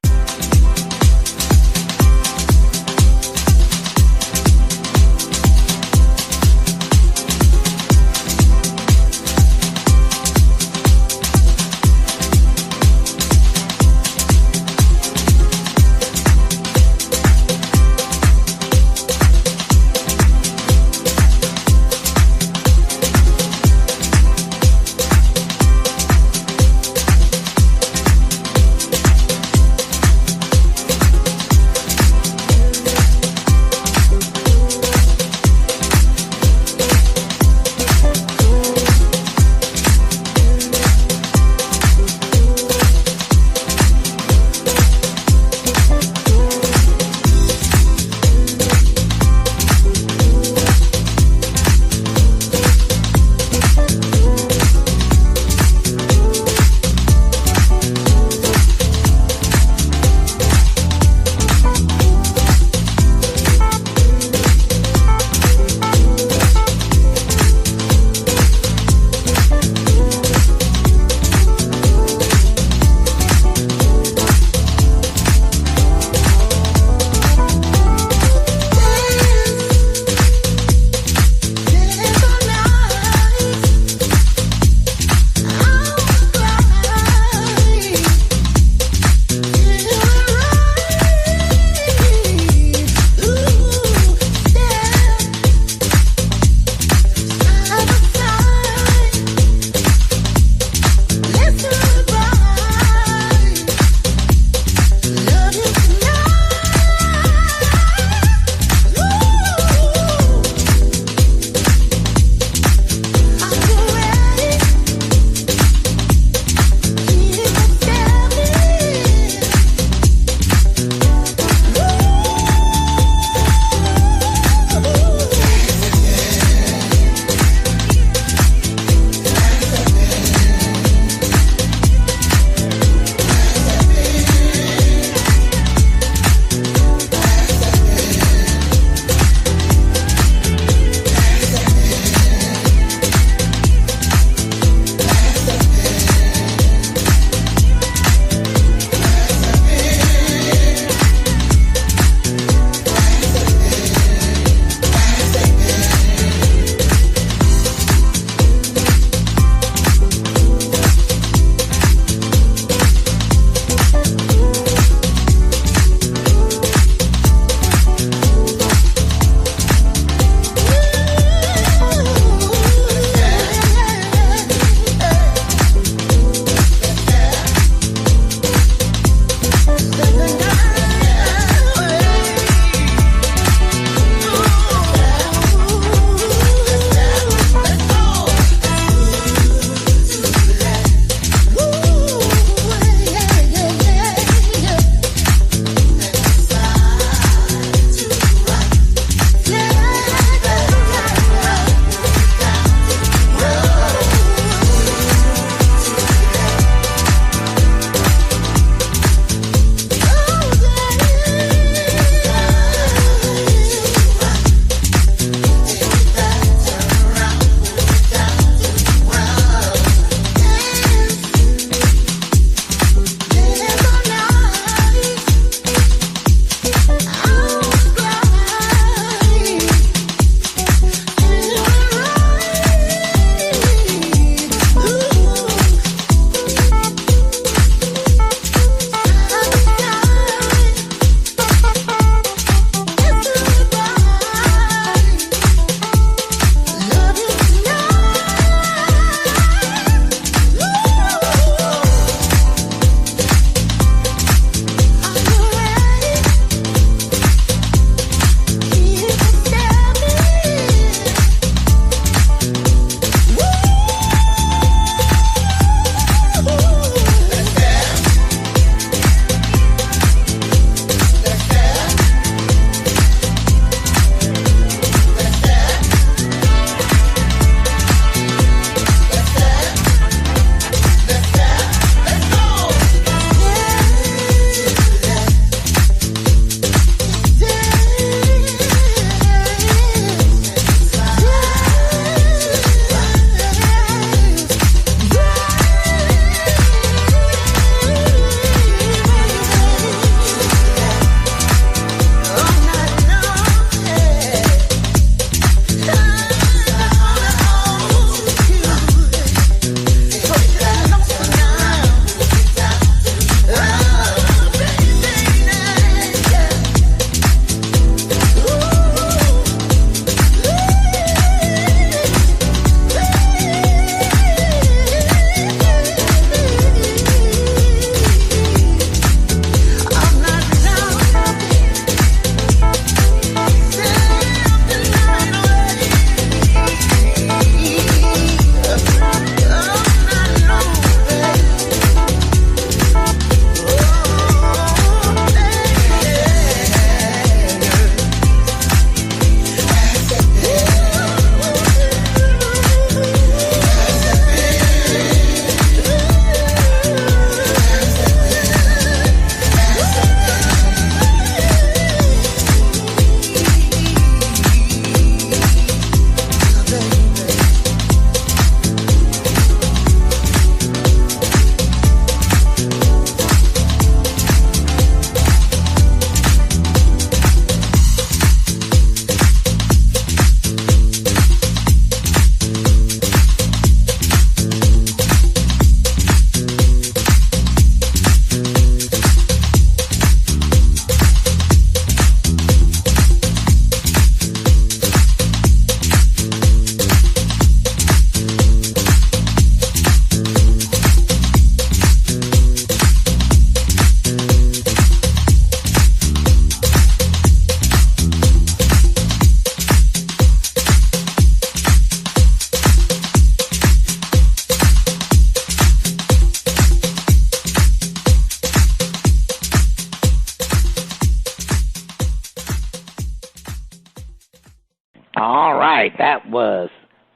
right, that was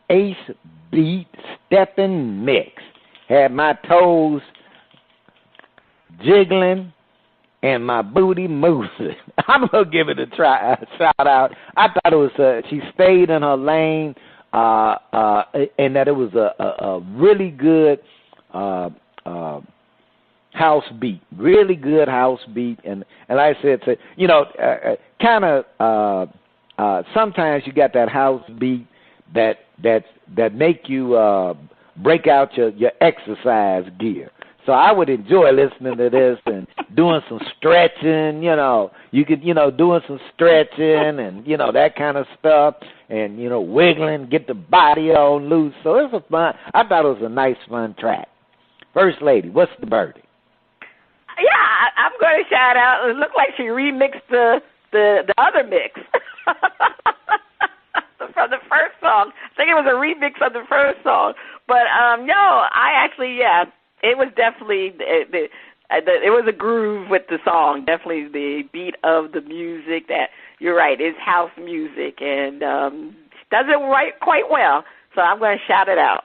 Ace Beat Steppin' Mix. Had my toes jiggling and my booty moving. I'm going to give it a shout out. I thought it was, she stayed in her lane, and that it was a really good house beat, really good house beat. And like I said, you know, kind of sometimes you got that house beat that make you break out your exercise gear. So I would enjoy listening to this and doing some stretching, you know. You could, you know, doing some stretching and, you know, that kind of stuff and, you know, wiggling, get the body on loose. So it was fun. I thought it was a nice, fun track. First Lady, what's the verdict? Yeah, I'm going to shout out. It looked like she remixed the other mix from the first song. I think it was a remix of the first song. But, no, I actually, yeah. It was definitely, it was a groove with the song, definitely the beat of the music that, you're right, is house music and does it quite well, so I'm going to shout it out.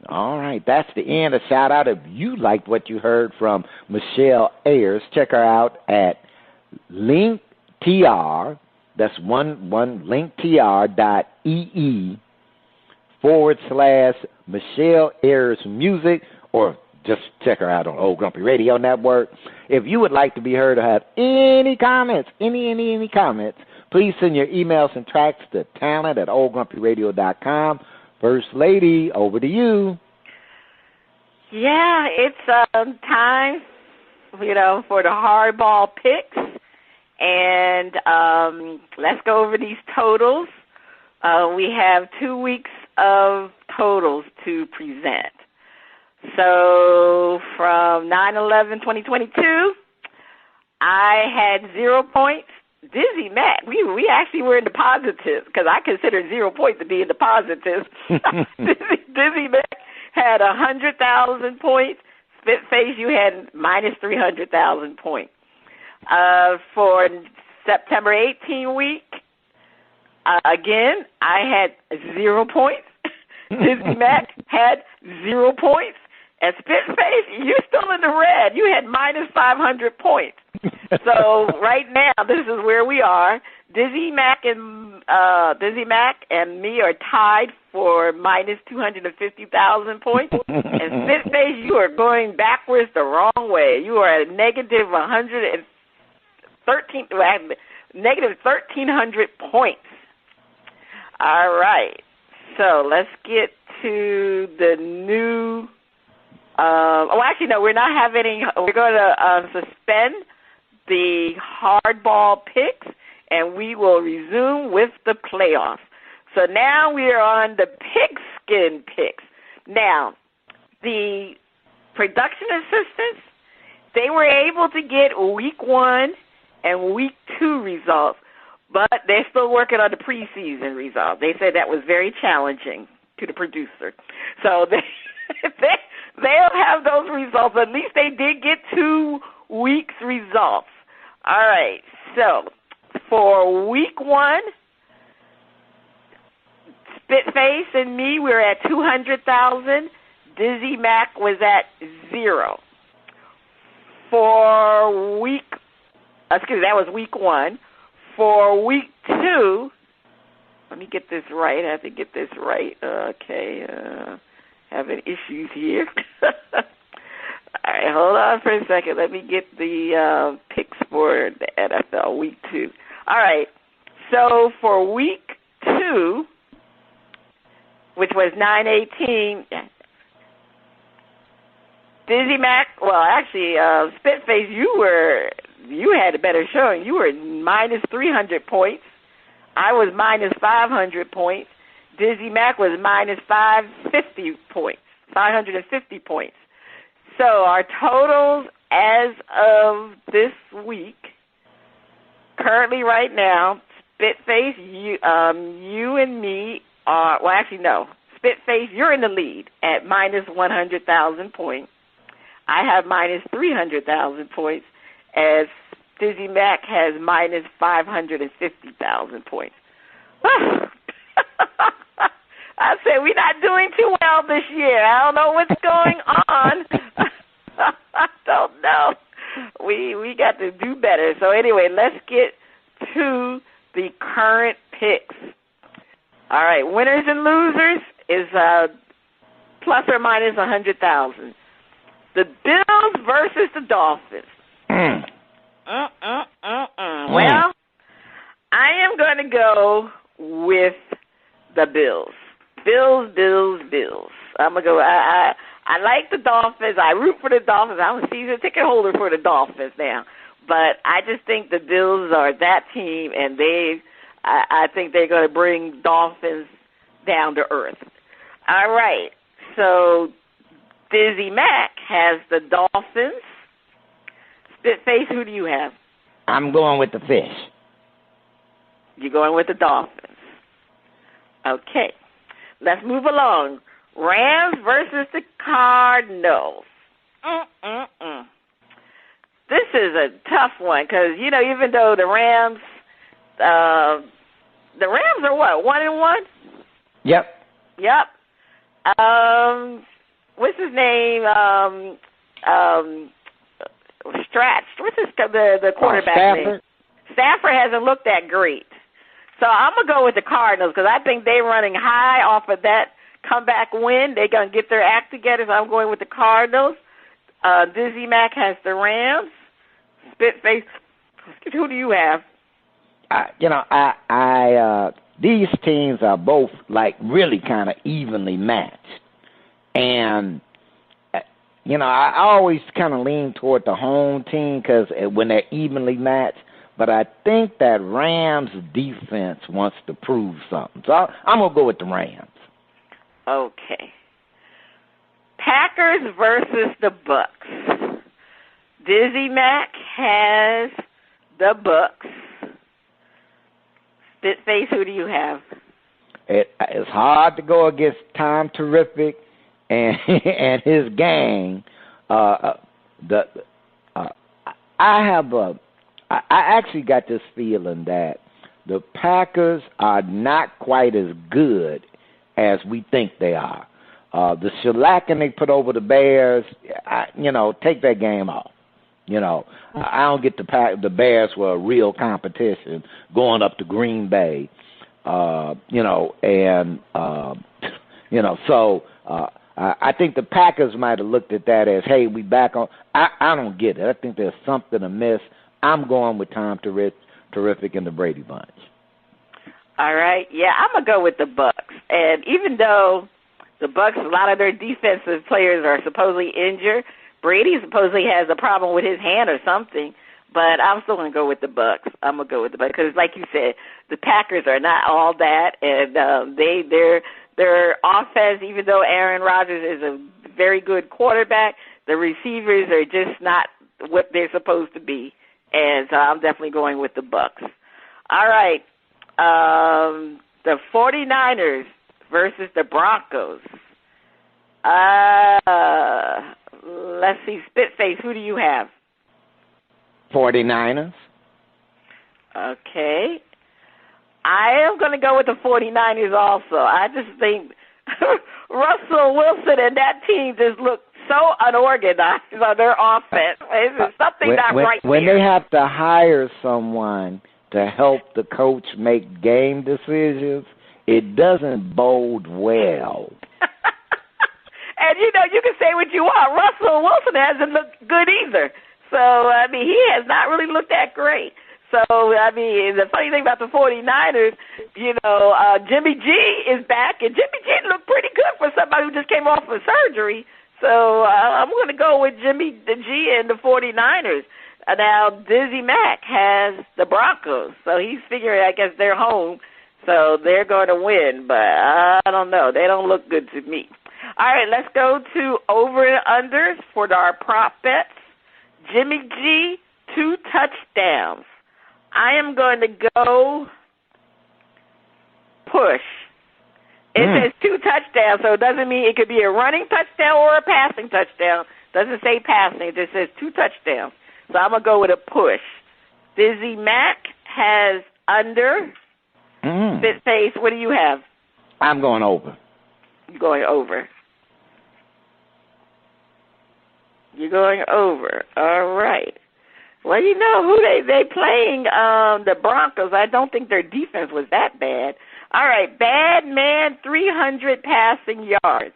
All right, that's the end of shout out. If you liked what you heard from Michelle Ayers, check her out at linktr, that's one linktr.ee/Michelle Ayers Music, or just check her out on Old Grumpy Radio Network. If you would like to be heard or have any comments, any comments, please send your emails and tracks to talent@oldgrumpyradio.com. First Lady, over to you. Yeah, it's time, you know, for the hardball picks. And let's go over these totals. We have 2 weeks of totals to present. So from 9/11/2022, I had 0 points. Dizzy Mac, we actually were in the positives because I consider 0 points to be in the positives. Dizzy Mac had 100,000 points. Spitface, you had minus 300,000 points. For September 18 week, again, I had 0 points. Dizzy Mac had 0 points. And Spitface, you're still in the red. You had minus 500 points. So right now, this is where we are. Dizzy Mac and me are tied for minus 250,000 points. And Spitface, you are going backwards the wrong way. You are at negative 1,300 points. All right. So let's get to the new. Actually, no, we're not having. We're going to suspend the hardball picks, and we will resume with the playoffs. So now we are on the pigskin picks. Now, the production assistants, they were able to get week 1 and week 2 results, but they're still working on the preseason results. They said that was very challenging to the producer. So they'll have those results. At least they did get 2 weeks' results. All right, so for week 1, Spitface and me, we're at 200,000. Dizzy Mac was at 0. For that was week 1. For week 2, let me get this right. I have to get this right. Okay, having issues here. All right, hold on for a second. Let me get the picks for the NFL week 2. All right, so for week 2, which was 9/18, Dizzy Mac, well, actually, Spitface, you had a better showing. You were minus 300 points. I was minus 500 points. Dizzy Mac was minus 550 points. So our totals as of this week, currently right now, Spitface, you and me are, well, actually, no. Spitface, you're in the lead at minus 100,000 points. I have minus 300,000 points, as Dizzy Mac has minus 550,000 points. I said, we're not doing too well this year. I don't know what's going on. I don't know. We got to do better. So anyway, let's get to the current picks. All right, winners and losers is plus or minus 100,000. The Bills versus the Dolphins. Well, I am going to go with the Bills. Bills. I'm going to go. I like the Dolphins. I root for the Dolphins. I'm a season ticket holder for the Dolphins now. But I just think the Bills are that team, and I think they're going to bring Dolphins down to earth. All right. So Dizzy Mac has the Dolphins. Spitface, who do you have? I'm going with the fish. You're going with the Dolphins. Okay. Let's move along. Rams versus the Cardinals. This is a tough one because, even though the Rams are what, 1-1? Yep. What's his name? Stratch. What's the quarterback name? Stafford hasn't looked that great. So I'm going to go with the Cardinals because I think they're running high off of that comeback win. They're going to get their act together, so I'm going with the Cardinals. Dizzy Mac has the Rams. Spitface, who do you have? These teams are both like really kind of evenly matched, and I always kind of lean toward the home team because when they're evenly matched. But I think that Rams defense wants to prove something, so I'm gonna go with the Rams. Okay. Packers versus the Bucks. Dizzy Mac has the Bucks. Spitface, who do you have? It's hard to go against Tom Terrific and and his gang. I actually got this feeling that the Packers are not quite as good as we think they are. The shellacking they put over the Bears, take that game off. I don't get the Bears were a real competition going up to Green Bay, so I think the Packers might have looked at that as, hey, we back on. I don't get it. I think there's something amiss. I'm going with Tom Terrific and the Brady Bunch. All right. Yeah, I'm going to go with the Bucks. And even though the Bucks, a lot of their defensive players are supposedly injured, Brady supposedly has a problem with his hand or something. But I'm still going to go with the Bucks. I'm going to go with the Bucks because, like you said, the Packers are not all that. And their offense, even though Aaron Rodgers is a very good quarterback, the receivers are just not what they're supposed to be. And so I'm definitely going with the Bucks. All right. The 49ers versus the Broncos. Let's see. Spitface, who do you have? 49ers. Okay. I am going to go with the 49ers also. I just think Russell Wilson and that team just look so unorganized on their offense. There's something not right there. When they have to hire someone to help the coach make game decisions, it doesn't bode well. And, you can say what you want. Russell Wilson hasn't looked good either. So, he has not really looked that great. So, the funny thing about the 49ers, Jimmy G is back, and Jimmy G looked pretty good for somebody who just came off of surgery. So I'm going to go with Jimmy G and the 49ers. Now, Dizzy Mac has the Broncos. So he's figuring, I guess, they're home. So they're going to win. But I don't know. They don't look good to me. All right, let's go to over and unders for our prop bets. Jimmy G, 2 touchdowns. I am going to go push. It says 2 touchdowns, so it doesn't mean it could be a running touchdown or a passing touchdown. Doesn't say passing. It just says 2 touchdowns. So I'm going to go with a push. Dizzy Mac has under. Spitface, what do you have? I'm going over. You're going over. You're going over. All right. Well, you know who they playing the Broncos. I don't think their defense was that bad. All right, bad man, 300 passing yards.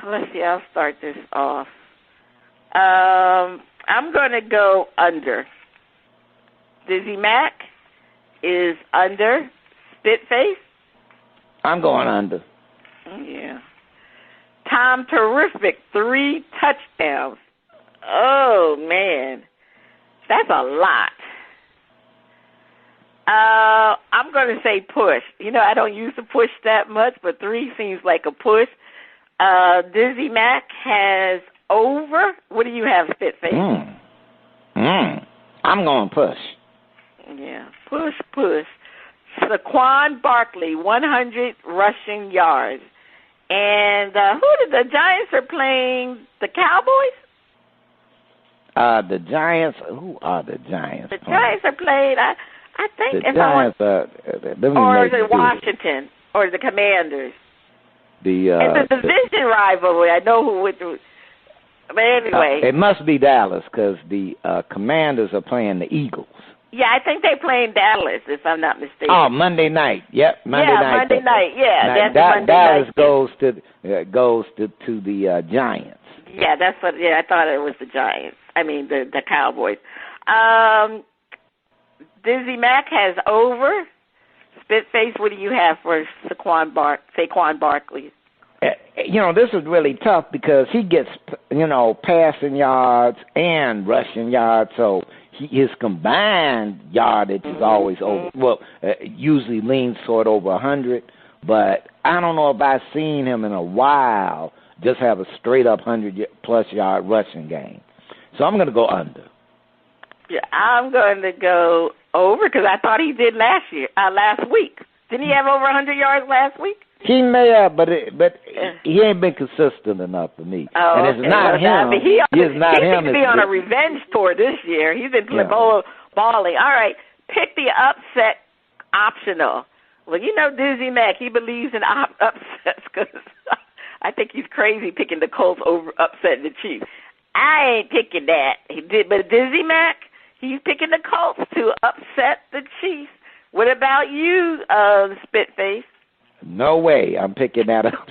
Let's see. I'll start this off. I'm going to go under. Dizzy Mack is under. Spitface? I'm going under. Yeah. Tom Terrific, 3 touchdowns. Oh, man. That's a lot. I'm going to say push. You know, I don't use the push that much, but 3 seems like a push. Dizzy Mack has over. What do you have, Spitface? I'm going push. Yeah, push. Saquon Barkley, 100 rushing yards. And who did the Giants are playing? The Cowboys? The Giants. Who are the Giants? The Giants are playing. I think. The Giants are. Or is it Washington? Or the Commanders? It's a division rivalry. I know who went through. But anyway. It must be Dallas because the Commanders are playing the Eagles. Yeah, I think they're playing Dallas, if I'm not mistaken. Oh, Monday night. Yep, Monday night. Monday night. Yeah, now, Dallas night. goes to the Giants. Yeah, that's what. Yeah, I thought it was the Giants. I mean the Cowboys. Dizzy Mack has over. Spitface, what do you have for Saquon Barkley? You know, this is really tough because he gets, passing yards and rushing yards, so his combined yardage is always over. Well, usually leans toward over 100, but I don't know if I've seen him in a while just have a straight-up 100-plus yard rushing game. So I'm going to go under. Yeah, I'm going to go over because I thought he did last week. Didn't he have over 100 yards last week? He may have, but he ain't been consistent enough for me. Oh, and it's not him. He seems to be on a revenge tour this year. He's been balling. All right, pick the upset optional. Well, you know Dizzy Mack, he believes in upsets because I think he's crazy picking the Colts over upsetting the Chiefs. I ain't picking that. But Dizzy Mack, he's picking the Colts to upset the Chiefs. What about you, Spitface? No way. I'm picking that up.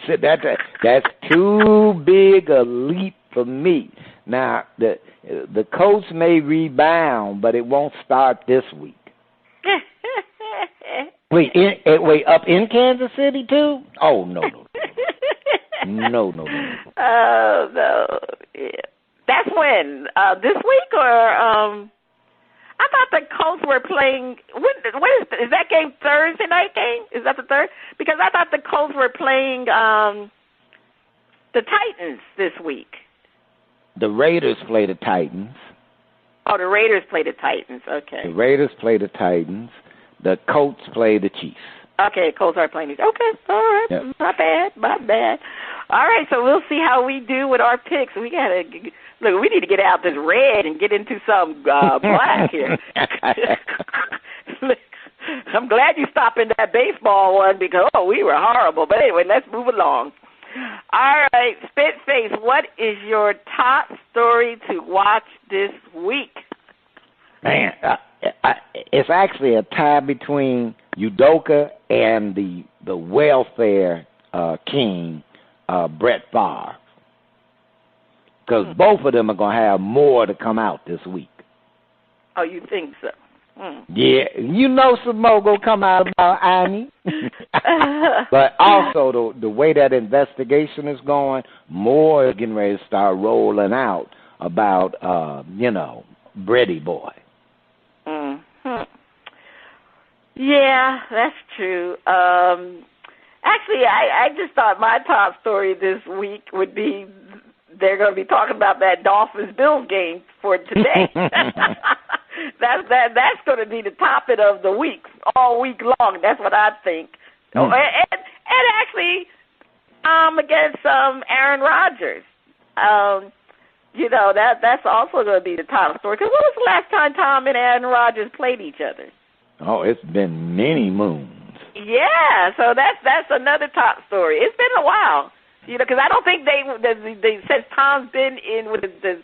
That's too big a leap for me. Now, the Colts may rebound, but it won't start this week. Wait, up in Kansas City, too? Oh, no. No. Oh, no. Yeah. That's when? This week or I thought the Colts were playing. Is that game Thursday night game? Is that the third? Because I thought the Colts were playing the Titans this week. The Raiders play the Titans. Oh, the Raiders play the Titans. Okay. The Raiders play the Titans. The Colts play the Chiefs. Okay, Colts are playing these. Okay, all right. Yep. Not bad. All right, so we'll see how we do with our picks. We need to get out this red and get into some black here. I'm glad you stopped in that baseball one because, we were horrible. But anyway, let's move along. All right, Spitface, what is your top story to watch this week? Man, it's actually a tie between Udoka and the welfare king, Brett Favre. Because both of them are going to have more to come out this week. Oh, you think so? Yeah, you know some more going to come out about Annie. But also, the way that investigation is going, more is getting ready to start rolling out about, Bretty Boy. Mm-hmm. Yeah, that's true. Actually, I just thought my top story this week would be they're going to be talking about that Dolphins-Bills game for today. That's going to be the topic of the week, all week long. That's what I think. And actually, against Aaron Rodgers. That's also going to be the top story. Because when was the last time Tom and Aaron Rodgers played each other? Oh, it's been many moons. Yeah, so that's another top story. It's been a while, because I don't think they since Tom's been in with the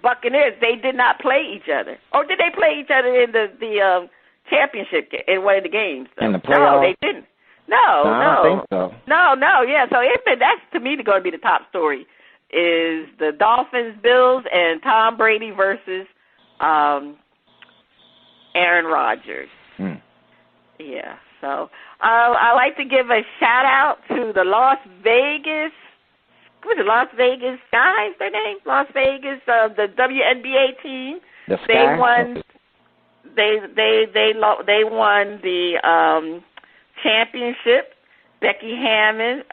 Buccaneers, they did not play each other. Or did they play each other in the championship in one of the games? In the playoffs? No, they didn't. No, I don't think so. No, yeah. So that's to me going to be the top story is the Dolphins, Bills, and Tom Brady versus Aaron Rodgers. Yeah. So I like to give a shout out to the Las Vegas. What was it, Las Vegas Guys? Their name, Las Vegas, the WNBA team. The Sky? They won. They won the championship. Becky Hammond.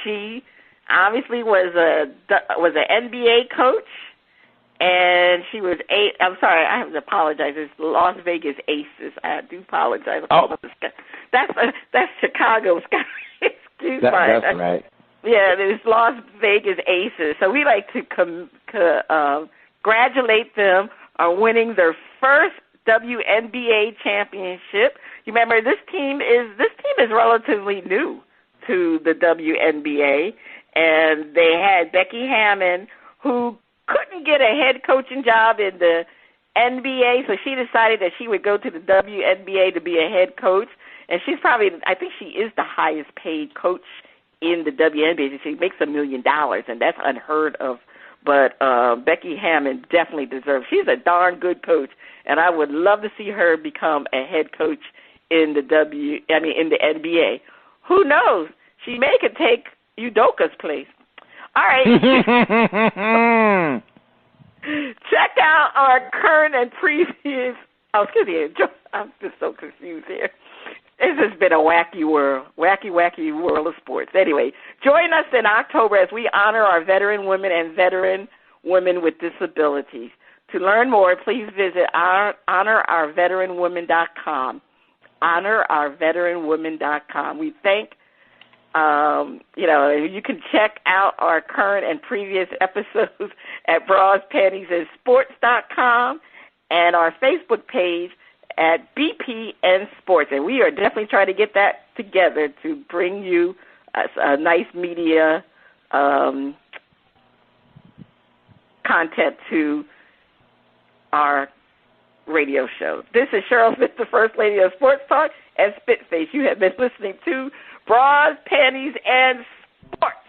She obviously was an NBA coach. And she was I'm sorry, I have to apologize. It's Las Vegas Aces. I do apologize. Oh. That's Chicago Sky. Excuse me. That's right. Yeah, it's Las Vegas Aces. So we like to congratulate them on winning their first WNBA championship. You remember this team is relatively new to the WNBA, and they had Becky Hammond, who couldn't get a head coaching job in the NBA, so she decided that she would go to the WNBA to be a head coach. And she's I think she is the highest paid coach in the WNBA. She makes $1 million, and that's unheard of. But Becky Hammond definitely deserves. She's a darn good coach, and I would love to see her become a head coach in the in the NBA. Who knows? She may could take Udoka's place. All right. Check out our current and previous. Oh, excuse me. I'm just so confused here. This has been a wacky world of sports. Anyway, join us in October as we honor our veteran women and veteran women with disabilities. To learn more, please visit honorourveteranwomen.com. Honorourveteranwomen.com. We thank. You can check out our current and previous episodes at brawspantiesandsports.com and our Facebook page at BPN Sports. And we are definitely trying to get that together to bring you a nice media content to our radio show. This is Cheryl Smith, the First Lady of Sports Talk and Spitface. You have been listening to Bras, Panties, and Sports.